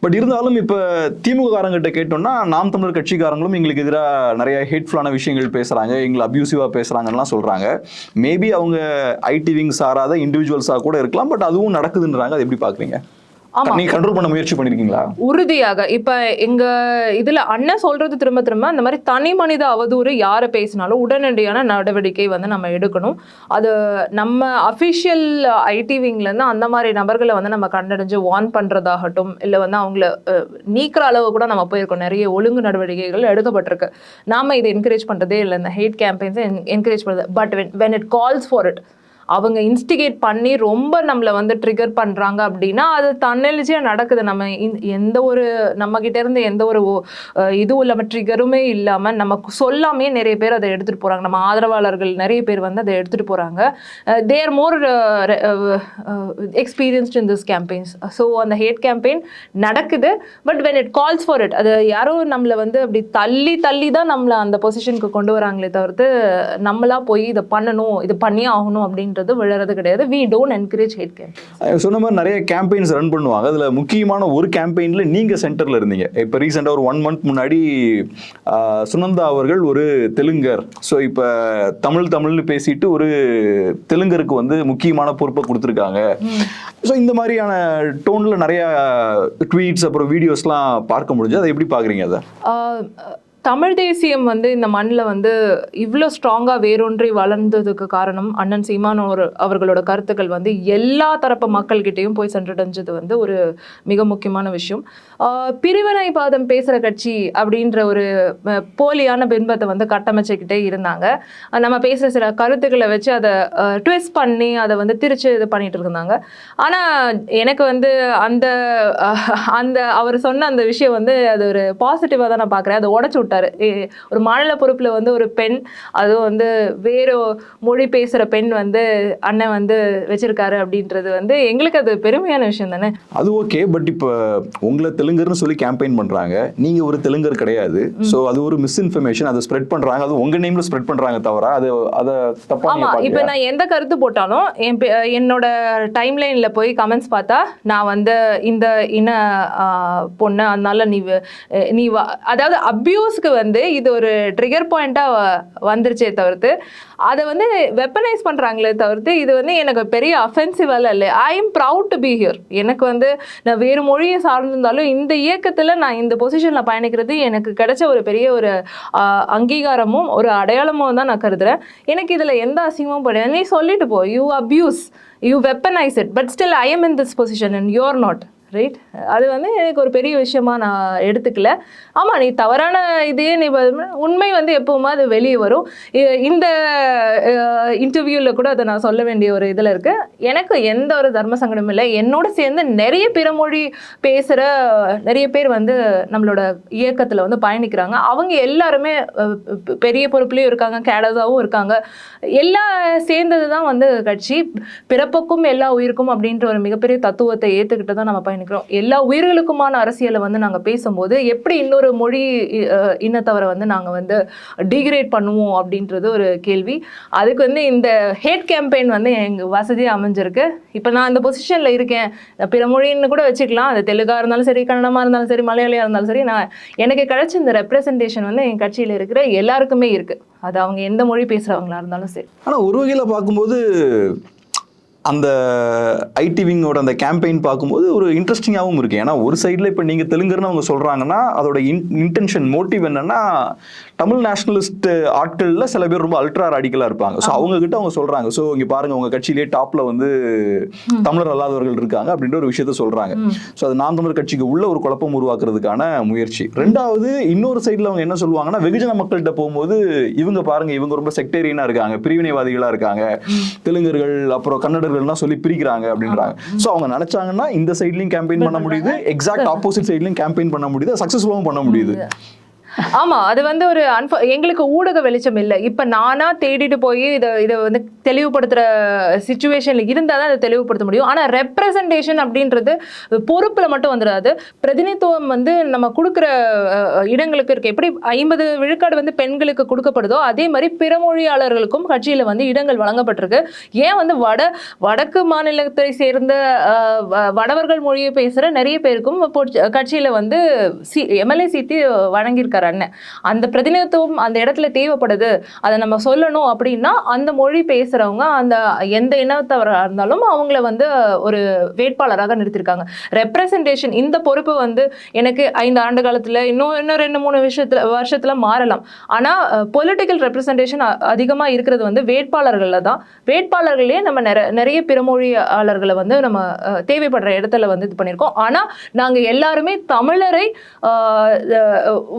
பட் இருந்தாலும் இப்போ திமுக காரங்கிட்ட கேட்டோம்னா நாம் தமிழர் கட்சிக்காரங்களும் எங்களுக்கு எதிராக நிறைய ஹேட்ஃபுல்லான விஷயங்கள் பேசுகிறாங்க, எங்களை அப்யூசிவாக பேசுகிறாங்கலாம் சொல்கிறாங்க. மேபி அவங்க ஐடி விங் சாராத இண்டிவிஜுவல்ஸாக கூட இருக்கலாம், பட் அதுவும் நடக்குதுன்றாங்க. அது எப்படி பார்க்குறீங்க? நீங்க கண்ட்ரோல் பண்ண முயற்சி பண்ணிருக்கீங்களா? உறுதியாக. இப்ப எங்க இதுல அண்ணன் சொல்றது திரும்ப திரும்ப அந்த மாதிரி தனி மனித அவதூறு யாரை பேசினாலும் உடனடியான நடவடிக்கை வந்து நம்ம எடுக்கணும். அது நம்ம அஃபிஷியல் ஐடி விங்ல இருந்து அந்த மாதிரி நபர்களை வந்து நம்ம கண்டறிஞ்சு வார்ன் பண்றதாகட்டும், இல்லை வந்து அவங்கள நீக்கிற அளவு கூட நம்ம போயிருக்கோம். நிறைய ஒழுங்கு நடவடிக்கைகள் எடுக்கப்பட்டிருக்கு. நாம இதை என்கரேஜ் பண்றதே இல்லை, இந்த ஹேட் கேம்பெயின்ஸை என்கரேஜ் பண்றது. But when it calls for it, அவங்க இன்ஸ்டிகேட் பண்ணி ரொம்ப நம்மளை வந்து ட்ரிகர் பண்ணுறாங்க அப்படின்னா அது தன்னெழுச்சியாக நடக்குது. நம்ம எந்த ஒரு நம்மக்கிட்ட இருந்து எந்த ஒரு இதுவும் இல்லாமல் ட்ரிகருமே இல்லாமல் நமக்கு சொல்லாமே நிறைய பேர் அதை எடுத்துகிட்டு போகிறாங்க. நம்ம ஆதரவாளர்கள் நிறைய பேர் வந்து அதை எடுத்துகிட்டு போகிறாங்க. They are more experienced in this campaigns. So அந்த ஹேட் கேம்பெயின் நடக்குது. But when it calls for it, அது யாரோ நம்மளை வந்து அப்படி தள்ளி தான் நம்மளை அந்த பொசிஷனுக்கு கொண்டு வராங்களே தவிர்த்து நம்மளா போய் இதை பண்ணணும், இது பண்ணியே ஆகணும் அப்படின்ற அப்படின்றது விழறது கிடையாது. we don't encourage hate campaigns. சொன்ன மாதிரி நிறைய கேம்பெயின்ஸ் ரன் பண்ணுவாங்க. அதில் முக்கியமான ஒரு கேம்பெயினில் நீங்கள் சென்டரில் இருந்தீங்க. இப்போ ரீசெண்டாக ஒரு 1 month முன்னாடி சுனந்தா அவர்கள் ஒரு தெலுங்கர், ஸோ இப்போ தமிழ்னு பேசிட்டு ஒரு தெலுங்கருக்கு வந்து முக்கியமான பொறுப்பை கொடுத்துருக்காங்க. ஸோ இந்த மாதிரியான டோனில் நிறைய ட்வீட்ஸ் அப்புறம் வீடியோஸ்லாம் பார்க்க முடிஞ்சு. அதை எப்படி பார்க்குறீங்க? அதை தமிழ் தேசியம் வந்து இந்த மண்ணில் வந்து இவ்வளோ ஸ்ட்ராங்காக வேரூன்றி வளர்ந்ததுக்கு காரணம் அண்ணன் சீமான் அவர்களோட கருத்துக்கள் வந்து எல்லா தரப்பு மக்கள்கிட்டையும் போய் சென்றடைஞ்சது வந்து ஒரு மிக முக்கியமான விஷயம். பிரிவினைவாதம் பேசுகிற கட்சி அப்படின்ற ஒரு போலியான பின்பத்தை வந்து கட்டமைச்சுக்கிட்டே இருந்தாங்க. நம்ம பேசுகிற சில கருத்துக்களை வச்சு அதை ட்விஸ்ட் பண்ணி அதை வந்து திரிச்சு இது பண்ணிட்டு இருந்தாங்க. ஆனால் எனக்கு வந்து அந்த அவர் சொன்ன அந்த விஷயம் வந்து அது ஒரு பாசிட்டிவாக தான் நான் பார்க்குறேன். அதை உடச்சு விட்டார். ஒரு மாநில பொறுப்புல வந்து ஒரு பெண், அதுவும் வந்து வேற மொழி பேசுற பெண் வந்து அண்ணன் வந்து வச்சிருக்காரு அப்படின்றது வந்து எங்களுக்கு அது பெருமையான விஷயம் தானே. அது ஓகே, பட் இப்போ உங்களை தெலுங்கர்னு சொல்லி கேம்பெயின் பண்றாங்க, நீங்க ஒரு தெலுங்கர் கிடையாது. ஸோ அது ஒரு மிஸ்இன்ஃபர்மேஷன், அதை ஸ்ப்ரெட் பண்றாங்க, அது உங்க நேம்ல ஸ்ப்ரெட் பண்றாங்க தவிர அதை தப்பா. ஆமா, இப்போ நான் எந்த கருத்து போட்டாலும் என்னோட டைம்லைன்ல போய் கமெண்ட்ஸ் பார்த்தா நான் வந்து இந்த இன பொண்ணு, அதனால நீ அதாவது அபியூஸ்க்கு வந்து இது ஒரு ட்ரிகர் பாயிண்டா வந்துருச்சே தவிர்த்து அதை வந்து வெப்பனைஸ் பண்றாங்களே தவிர்த்து இது வந்து எனக்கு பெரிய அஃபென்சிவ் இல்லை. I am proud to be here. எனக்கு வந்து நான் வேறு மொழியை சார்ந்திருந்தாலும் இந்த இயக்கத்துல நான் இந்த பொசிஷன்ல பயணிக்கிறது எனக்கு கிடைச்ச ஒரு பெரிய ஒரு அங்கீகாரமும் ஒரு அடையாளமும் தான் நான் கருதுறேன். எனக்கு இதுல எந்த அசிங்கமும் கிடையாது. நீ சொல்லிட்டு போ, you abuse, you weaponise it, but still I am in this position and you are not, right? அது வந்து எனக்கு ஒரு பெரிய விஷயமா நான் எடுத்துக்கல. ஆமாம், நீ தவறான இதே நீ உண்மை வந்து எப்பவுமே அது வெளியே வரும். இந்த இன்டர்வியூவில் கூட அதை நான் சொல்ல வேண்டிய ஒரு இதில் இருக்கு. எனக்கு எந்த ஒரு தர்ம சங்கடமும் இல்லை. என்னோட சேர்ந்து நிறைய பிறமொழி பேசுகிற நிறைய பேர் வந்து நம்மளோட இயக்கத்தில் வந்து பயணிக்கிறாங்க. அவங்க எல்லாருமே பெரிய பொறுப்புலையும் இருக்காங்க, கேடஸாகவும் இருக்காங்க. எல்லாம் சேர்ந்தது தான் வந்து கட்சி. பிறப்புக்கும் எல்லா உயிருக்கும் அப்படின்ற ஒரு மிகப்பெரிய தத்துவத்தை ஏற்றுக்கிட்டு தான் நம்ம பயணிக்கிறோம். எல்லா உயிர்களுக்குமான அரசியலை வந்து நாங்கள் பேசும்போது எப்படி இன்னொரு மொழி இனத்தவரை வந்து நாங்கள் வந்து டிகிரேட் பண்ணுவோம் அப்படின்றது ஒரு கேள்வி. அதுக்கு வந்து இந்த ஹேட் கேம்பெயின் வந்து எங்கள் வசதியாக அமைஞ்சிருக்கு. இப்போ நான் இந்த பொசிஷனில் இருக்கேன், பிற மொழின்னு கூட வச்சுக்கலாம். அது தெலுங்காக இருந்தாலும் சரி, கன்னடமாக இருந்தாலும் சரி, மலையாளியாக இருந்தாலும் சரி, எனக்கு கிடைச்ச இந்த ரெப்ரசன்டேஷன் வந்து என் கட்சியில் இருக்கிற எல்லாருக்குமே இருக்குது. அது அவங்க எந்த மொழி பேசுகிறவங்களா இருந்தாலும் சரி. ஆனால் ஒரு வகையில் பார்க்கும்போது அந்த ஐடி விங்கோட அந்த கேம்பெயின் பார்க்கும்போது ஒரு இன்ட்ரெஸ்டிங்காகவும் இருக்குது. ஏன்னா ஒரு சைடில் இப்போ நீங்கள் தெலுங்குன்னு அவங்க சொல்கிறாங்கன்னா அதோட இன்டென்ஷன் மோட்டிவ் என்னென்னா தமிழ் நேஷனலிஸ்ட் ஆட்களில் சில பேர் ரொம்ப அல்ட்ரா ராடிக்கலாக இருப்பாங்க. ஸோ அவங்ககிட்ட அவங்க சொல்கிறாங்க, ஸோ இங்கே பாருங்கள் உங்கள் கட்சியிலேயே டாப்பில் வந்து தமிழர் அல்லாதவர்கள் இருக்காங்க அப்படின்ற ஒரு விஷயத்த சொல்கிறாங்க. ஸோ அது நாம் தமிழர் கட்சிக்கு உள்ள ஒரு குழப்பம் உருவாக்குறதுக்கான முயற்சி. ரெண்டாவது இன்னொரு சைடில் அவங்க என்ன சொல்லுவாங்கன்னா, வெகுஜன மக்கள்கிட்ட போகும்போது இவங்க பாருங்கள் இவங்க ரொம்ப செக்டேரியனாக இருக்காங்க, பிரிவினைவாதிகளாக இருக்காங்க, தெலுங்கர்கள் அப்புறம் கன்னடர்கள் சொல்லி பிரிக்கிறாங்க அப்படின்றாங்க. சோ அவங்க நினைச்சாங்கன்னா இந்த சைட்லயும் கேம்பெயின் பண்ண முடியுது, எக்ஸாக்ட் ஆப்போசிட் சைட்லயும் கேம்பெயின் பண்ண முடியுது, சக்சஸ்ஃபுல்லாவும் பண்ண முடியுது. ஆமா, அது வந்து ஒரு எங்களுக்கு ஊடக வெளிச்சம் இல்லை. இப்ப நானா தேடிட்டு போய் இதை வந்து தெளிவுபடுத்துற சிச்சுவேஷன்ல இருந்தா தான் அதை தெளிவுபடுத்த முடியும். ஆனா ரெப்ரசன்டேஷன் அப்படின்றது பொறுப்புல மட்டும் வந்துடாது. பிரதிநிதித்துவம் வந்து நம்ம கொடுக்குற இடங்களுக்கு இருக்கு. எப்படி 50 விழுக்காடு வந்து பெண்களுக்கு கொடுக்கப்படுதோ அதே மாதிரி பிற மொழியாளர்களுக்கும் கட்சியில வந்து இடங்கள் வழங்கப்பட்டிருக்கு. ஏன் வந்து வடக்கு மாநிலத்தை சேர்ந்த வடவர்கள் மொழியை பேசுற நிறைய பேருக்கும் கட்சியில வந்து எம்எல்ஏ சீட்டு வழங்கியிருக்காரு அண்ணன். அந்த பிரதிநிதித்துவம் அந்த இடத்துல தேவைப்படுது, அதை நம்ம சொல்லணும் அப்படின்னா அந்த மொழி பேசுறவங்க அந்த எந்த இனத்தவராக இருந்தாலும் அவங்கள வந்து ஒரு வேட்பாளராக நிறுத்திருக்காங்க. ரெப்ரசன்டேஷன் இந்த பொறுப்பு வந்து எனக்கு 5 ஆண்டு காலத்துல இன்னும் 2-3 வருஷத்துல மாறலாம். ஆனா பொலிட்டிக்கல் ரெப்ரசன்டேஷன் அதிகமா இருக்கிறது வந்து வேட்பாளர்கள்ல தான். வேட்பாளர்களே நம்ம நிறைய பிறமொழியாளர்களை வந்து நம்ம தேவைப்படுற இடத்துல வந்து இது பண்ணியிருக்கோம். ஆனா நாங்க எல்லாருமே தமிழரை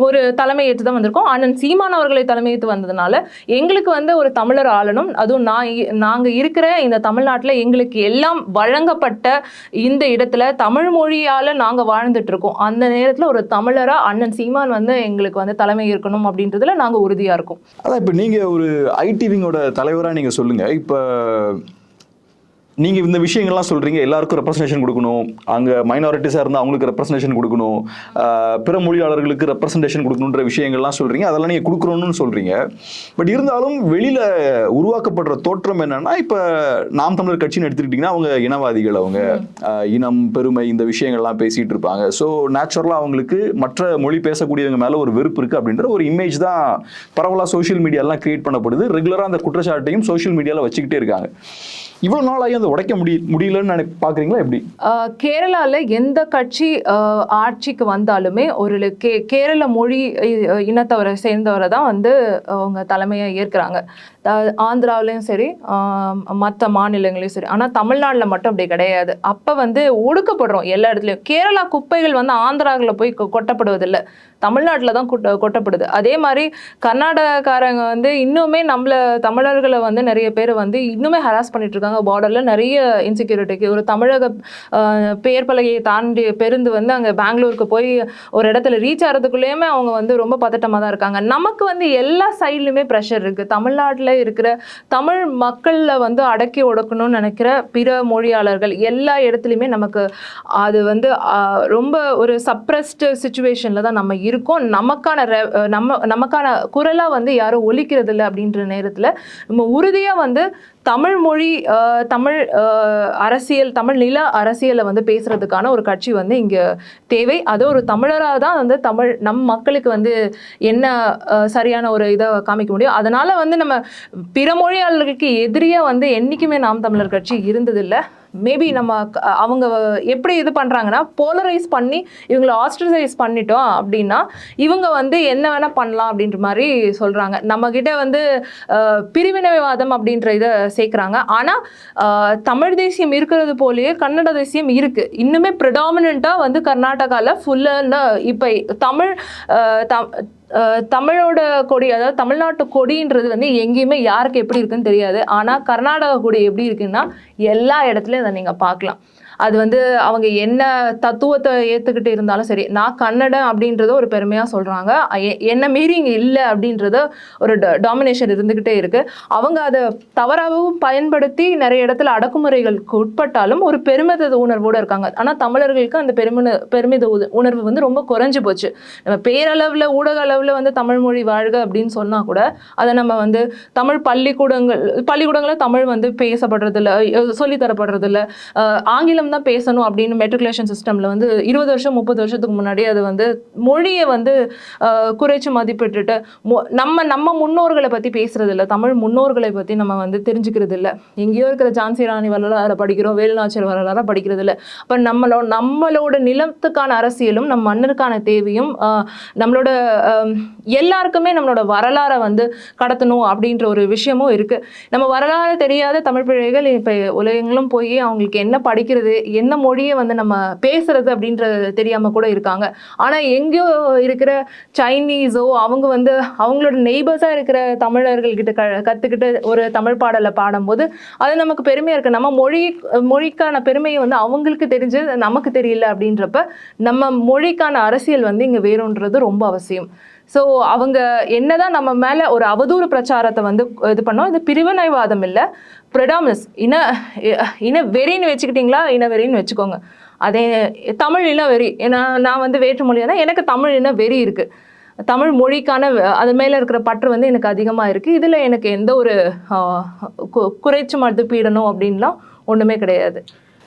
ஒரு தலைமையேற்று தான் வந்திருக்கோம். அண்ணன் சீமான் அவர்களை தலைமையேற்று வந்ததுனால எங்களுக்கு வந்து ஒரு தமிழர் ஆளணும், அதுவும் நாங்க இருக்கிற இந்த தமிழ்நாட்டில் எங்களுக்கு எல்லாம் வழங்கப்பட்ட இந்த இடத்துல தமிழ் மொழியால நாங்க வாழ்ந்துட்டு இருக்கோம். அந்த நேரத்தில் ஒரு தமிழரா அண்ணன் சீமான் வந்து எங்களுக்கு வந்து தலைமை இருக்கணும் அப்படின்றதுல நாங்க உறுதியா இருக்கோம். அதான் இப்ப நீங்க ஒரு ஐடி விங்கோட தலைவரா நீங்க சொல்லுங்க. இப்ப நீங்க இந்த விஷயங்கள்லாம் சொல்றீங்க, எல்லாருக்கும் ரெப்ரசன்டேஷன் கொடுக்கணும், அங்க மைனாரிட்டிஸா இருந்தா அவங்களுக்கு ரெப்ரசன்டேஷன் கொடுக்கணும், பிற மொழியாளர்களுக்கு ரெப்ரசன்டேஷன் கொடுக்கணுன்ற விஷயங்கள்லாம் சொல்றீங்க, அதெல்லாம் நீங்க கொடுக்குறோம்னு சொல்றீங்க. பட் இருந்தாலும் வெளியில உருவாக்கப்படுற தோற்றம் என்னன்னா, இப்ப நாம் தமிழர் கட்சின்னு எடுத்துக்கிட்டீங்கன்னா அவங்க இனவாதிகள், அவங்க இனம் பெருமை இந்த விஷயங்கள்லாம் பேசிட்டு இருப்பாங்க. ஸோ நேச்சுரலா அவங்களுக்கு மற்ற மொழி பேசக்கூடியவங்க மேல ஒரு வெறுப்பு இருக்கு அப்படின்ற ஒரு இமேஜ் தான் பரவலா சோஷியல் மீடியாலாம் கிரியேட் பண்ணப்படுது. ரெகுலரா அந்த குற்றச்சாட்டையும் சோஷியல் மீடியால வச்சுக்கிட்டே இருக்காங்க. இவ்வளவு நாள் ஆகி அதை உடைக்க முடியலன்னு பாக்குறீங்களா எப்படி? கேரளால எந்த கட்சி ஆட்சிக்கு வந்தாலுமே ஒரு கேரள மொழி இனத்தவரை சேர்ந்தவரை தான் வந்து அவங்க தலைமையை ஏற்கிறாங்க. ஆந்திராவிலையும் சரி மற்ற மாநிலங்களையும் சரி. ஆனால் தமிழ்நாட்டில் மட்டும் அப்படி கிடையாது. அப்போ வந்து ஒடுக்கப்படுறோம் எல்லா இடத்துலையும். கேரளா குப்பைகள் வந்து ஆந்திராவில் போய் கொட்டப்படுவதில்லை, தமிழ்நாட்டில் தான் கொட்டப்படுது. அதே மாதிரி கர்நாடகாரங்க வந்து இன்னுமே தமிழர்களை வந்து நிறைய பேர் வந்து இன்னுமே ஹராஸ் பண்ணிட்டு இருக்காங்க. பார்டரில் நிறைய இன்செக்யூரிட்டிக்கு ஒரு தமிழக பெயர் பலகையை தாண்டி பெருந்து வந்து அங்கே பெங்களூருக்கு போய் ஒரு இடத்துல ரீச் ஆகிறதுக்குள்ளேயுமே அவங்க வந்து ரொம்ப பதட்டமாக தான் இருக்காங்க. நமக்கு வந்து எல்லா சைட்லையுமே ப்ரெஷர் இருக்குது. தமிழ்நாட்டில் இருக்கிற தமிழ் மக்களில் வந்து அடக்கி ஒடுக்கணும்னு நினைக்கிற பிற மொழியாளர்கள் எல்லா இடத்துலையுமே நமக்கு அது வந்து ரொம்ப ஒரு சப்ரஸ்டு சிச்சுவேஷனில் தான் நம்ம இருக்கோம். நமக்கான குரலாக வந்து யாரும் ஒலிக்கிறது இல்லை. அப்படின்ற நேரத்தில் நம்ம உறுதியாக வந்து தமிழ் மொழி தமிழ் அரசியல் தமிழ் நில அரசியலை வந்து பேசுறதுக்கான ஒரு கட்சி வந்து இங்கே தேவை. அது ஒரு தமிழராக தான் வந்து நம் மக்களுக்கு வந்து என்ன சரியான ஒரு இதை காமிக்க முடியும். அதனால வந்து நம்ம பிற மொழியாளர்களுக்கு எதிரியாக வந்து என்றைக்குமே நாம் தமிழர் கட்சி இருந்ததில்லை. மேபி அவங்க எப்படி இது பண்ணுறாங்கன்னா போலரைஸ் பண்ணி இவங்களை ஆஸ்ட்ரசைஸ் பண்ணிட்டோம் அப்படின்னா இவங்க வந்து என்ன வேணால் பண்ணலாம் அப்படின்ற மாதிரி சொல்கிறாங்க. நம்மக்கிட்ட வந்து பிரிவினைவாதம் அப்படின்ற இதை சேர்க்குறாங்க. ஆனால் தமிழ் தேசியம் இருக்கிறது போலேயே கன்னட தேசியம் இருக்குது. இன்னுமே ப்ரிடாமினண்ட்டாக வந்து கர்நாடகாவில் ஃபுல்லாக இப்போ தமிழோட கொடி, அதாவது தமிழ்நாட்டு கொடின்றது வந்து எங்கேயுமே யாருக்கு எப்படி இருக்குன்னு தெரியாது. ஆனால் கர்நாடகா கொடி எப்படி இருக்குன்னா எல்லா இடத்துலையும் அதை நீங்கள் பார்க்கலாம். அது வந்து அவங்க என்ன தத்துவத்தை ஏற்றுக்கிட்டு இருந்தாலும் சரி, நான் கன்னடம் அப்படின்றத ஒரு பெருமையாக சொல்கிறாங்க. என்ன மீறி இங்கே இல்லை அப்படின்றத ஒரு டாமினேஷன் இருந்துக்கிட்டே இருக்குது. அவங்க அதை தவறாகவும் பயன்படுத்தி நிறைய இடத்துல அடக்குமுறைகளுக்கு உட்பட்டாலும் ஒரு பெருமித உணர்வோடு இருக்காங்க. ஆனால் தமிழர்களுக்கு அந்த பெருமித உணர்வு வந்து ரொம்ப குறைஞ்சி போச்சு. நம்ம பேரளவில் ஊடக அளவில் வந்து தமிழ் மொழி வாழ்க அப்படின்னு சொன்னால் கூட அதை நம்ம வந்து தமிழ் பள்ளிக்கூடங்களில் தமிழ் வந்து பேசப்படுறதில்ல, சொல்லித்தரப்படுறதில்ல. ஆங்கிலம் தான் பேசணும் அப்படின்னு மெட்ரிகுலேஷன் சிஸ்டம்ல வந்து 20 வருஷம் 30 வருஷத்துக்கு முன்னாடி அது வந்து மொழியை வந்து குறைச்சி மதிப்பிட்டுட்டு நம்ம முன்னோர்களை பத்தி பேசுறது இல்லை, தமிழ் முன்னோர்களை பத்தி நம்ம வந்து தெரிஞ்சுக்கிறது இல்லை. எங்கேயோ இருக்கிற ஜான்சி ராணி வரலாறு படிக்கிறோம், வேலுநாச்சியார் வரலாறு படிக்கிறது இல்லை. அப்ப நம்மளோட நிலத்துக்கான அரசியலும் நம்ம மண்ணிற்கான தேவையும் நம்மளோட எல்லாருக்குமே நம்மளோட வரலாறை வந்து கடத்தணும் அப்படின்ற ஒரு விஷயமும் இருக்கு. நம்ம வரலாறு தெரியாத தமிழ் பிள்ளைகள் இப்ப உலகங்களும் போய் அவங்களுக்கு என்ன படிக்கிறது, என்ன மொழியை வந்து நம்ம பேசுறது அப்படின்றது தெரியாம கூட இருக்காங்க. ஆனா எங்கேயோ இருக்கிற சைனீஸோ அவங்க வந்து அவங்களோட நெய்பர்ஸா இருக்கிற தமிழர்கள் கிட்ட கத்துக்கிட்டு ஒரு தமிழ் பாடலை பாடும்போது அது நமக்கு பெருமையா இருக்கு. நம்ம மொழிக்கான பெருமையை வந்து அவங்களுக்கு தெரிஞ்சு நமக்கு தெரியல அப்படின்றப்ப நம்ம மொழிக்கான அரசியல் வந்து இங்க வேறுன்றது ரொம்ப அவசியம். ஸோ அவங்க என்னதான் நம்ம மேலே ஒரு அவதூறு பிரச்சாரத்தை வந்து இது பண்ணோம். இது பிரிவினைவாதம் இல்லை, ப்ரெடாமினஸ் இன வெறின்னு வச்சுக்கிட்டிங்களா, இன வெறின்னு வச்சுக்கோங்க. அதே தமிழ் இன வெறி, ஏன்னா நான் வந்து வேற்றுமொழியாக தான் எனக்கு தமிழ் இன வெறி இருக்குது. தமிழ் மொழிக்கான அது மேலே இருக்கிற பற்று வந்து எனக்கு அதிகமாக இருக்குது. இதில் எனக்கு எந்த ஒரு குறைச்சி மதிப்பீடணும் அப்படின்லாம் ஒன்றுமே கிடையாது.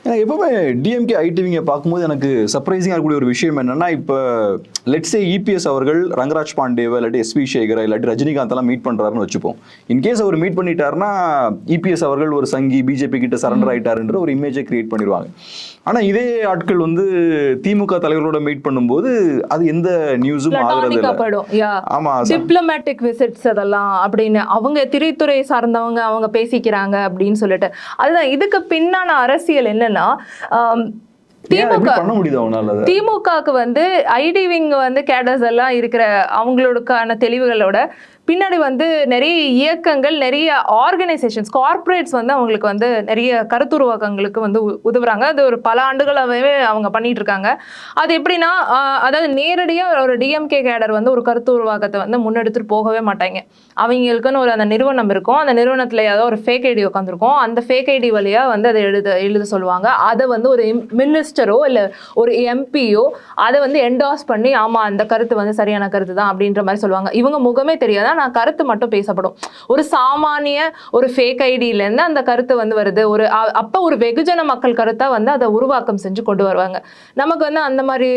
எனக்கு எப்பவுமே டிஎம்கே ஐடிவிங்க பார்க்கும்போது எனக்கு சர்ப்ரைசிங்காக இருக்கக்கூடிய ஒரு விஷயம் என்னன்னா, இப்போ லெட்ஸே இபிஎஸ் அவர்கள் ரங்கராஜ் பாண்டேவை இல்லாட்டி எஸ்வி சேகரை இல்லாட்டி ரஜினிகாந்த் எல்லாம் மீட் பண்றாருன்னு வச்சுப்போம். இன்கேஸ் அவர் மீட் பண்ணிட்டாருன்னா இபிஎஸ் அவர்கள் ஒரு சங்கி பிஜேபி கிட்ட சரண்டர் ஆயிட்டாருன்ற ஒரு இமேஜை கிரியேட் பண்ணிடுவாங்க. ஆனா இதே ஆட்கள் வந்து திமுக தலைவர்களோட மீட் பண்ணும்போது அது எந்த நியூஸும் ஆகுறது இல்லை. ஆமா, டிப்ளமேட்டிக் விசிட்ஸ் அதெல்லாம் அப்படின்னு அவங்க திரைத்துறை சார்ந்தவங்க அவங்க பேசிக்கிறாங்க அப்படின்னு சொல்லிட்டு. அதுதான் இதுக்கு பின்னான அரசியல் என்ன, திமுகவுக்கு வந்து ஐடி விங் வந்து கேடர்ஸ் எல்லாம் இருக்கிற அவங்களுக்கான தெளிவுகளோட பின்னாடி வந்து நிறைய இயக்கங்கள், நிறைய ஆர்கனைசேஷன்ஸ், கார்ப்பரேட்ஸ் வந்து அவங்களுக்கு வந்து நிறைய கருத்துருவாக்கங்களுக்கு வந்து உதவுறாங்க. அது ஒரு பல ஆண்டுகளாகவே அவங்க பண்ணிட்டு இருக்காங்க. அது எப்படின்னா, அதாவது நேரடியாக ஒரு டிஎம்கே கேடர் வந்து ஒரு கருத்து உருவாக்கத்தை வந்து முன்னெடுத்துட்டு போகவே மாட்டாங்க. அவங்களுக்குன்னு ஒரு அந்த நிறுவனம் இருக்கும். அந்த நிறுவனத்தில் ஏதோ ஒரு ஃபேக் ஐடி உட்காந்துருக்கும். அந்த ஃபேக் ஐடி வழியாக வந்து அதை எழுத சொல்லுவாங்க. அதை வந்து ஒரு மினிஸ்டரோ இல்லை ஒரு எம்பியோ அதை வந்து என்டாஸ் பண்ணி, ஆமாம் அந்த கருத்து வந்து சரியான கருத்து தான் அப்படின்ற மாதிரி சொல்லுவாங்க. இவங்க முகமே தெரியாதா, நான் கருத்து மட்டும் பேசப்படும். ஒரு சாமானிய ஒரு ஃபேக் ஐடியிலேருந்து அந்த கருத்து வந்து வருது. அப்போ ஒரு வெகுஜன மக்கள் கருத்தாக வந்து அதை உருவாக்கம் செஞ்சு கொண்டு வருவாங்க. நமக்கு வந்து அந்த மாதிரி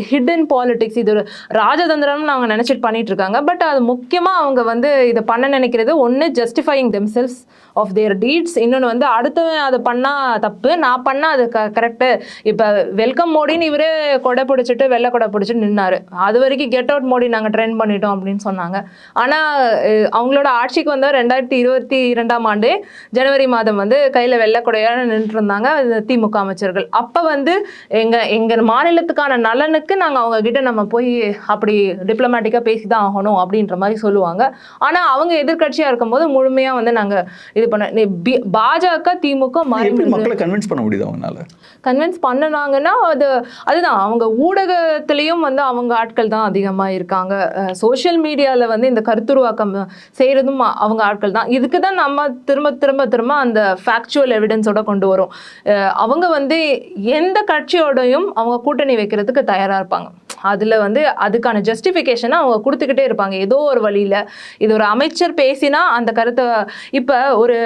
ஹிடன் பாலிடிக்ஸ், இது ஒரு ராஜதந்திரம்னு அவங்க நினச்சிட்டு பண்ணிட்டு இருக்காங்க. பட் அது முக்கியமாக அவங்க வந்து இதை பண்ண நினைக்கிறது ஒன்று, justifying themselves of their deeds. இன்னொன்று வந்து அடுத்தவன் அதை பண்ணால் தப்பு, நான் பண்ணால் அது கரெக்டு. இப்போ வெல்கம் மோடின்னு இவரே கொடை பிடிச்சிட்டு வெள்ளை கொடை பிடிச்சிட்டு நின்னாரு. அது வரைக்கும் கெட் அவுட் மோடி நாங்கள் ட்ரெண்ட் பண்ணிட்டோம் அப்படின்னு சொன்னாங்க. ஆனால் அவங்களோட ஆட்சிக்கு வந்து 2022ஆம் ஆண்டு ஜனவரி மாதம் வந்து கையில் வெள்ளை கொடையாக நின்றுட்டு இருந்தாங்க திமுக அமைச்சர்கள். அப்போ வந்து எங்கள் மாநிலத்துக்கான நலனுக்கு நாங்கள் அவங்க கிட்ட நம்ம போய் அப்படி டிப்ளமேட்டிக்காக பேசி தான் ஆகணும் அப்படின்ற மாதிரி சொல்லுவாங்க. ஆனால் அவங்க எதிர்கட்சியாக இருக்கும்போது முழுமையாக வந்து நாங்கள் இது பண்ண பாஜக திமுக மக்களை கன்வின்ஸ் பண்ண முடியுது. அவங்களால கன்வின்ஸ் பண்ணனாங்கன்னா அதுதான் அவங்க ஊடகத்திலையும் வந்து அவங்க ஆட்கள் தான் அதிகமாக இருக்காங்க. சோஷியல் மீடியாவில் வந்து இந்த கருத்துருவாக்கம் செய்கிறதும் அவங்க ஆட்கள் தான். இதுக்கு தான் நம்ம திரும்ப அந்த ஃபேக்சுவல் எவிடன்ஸோட கொண்டு வரும். அவங்க வந்து எந்த கட்சியோடையும் அவங்க கூட்டணி வைக்கிறதுக்கு தயாராக இருப்பாங்க. அதில் வந்து அதுக்கான ஜஸ்டிஃபிகேஷனை அவங்க கொடுத்துக்கிட்டே இருப்பாங்க ஏதோ ஒரு வழியில். இது ஒரு அமைச்சர் பேசினா அந்த கருத்தை, இப்போ ஒரு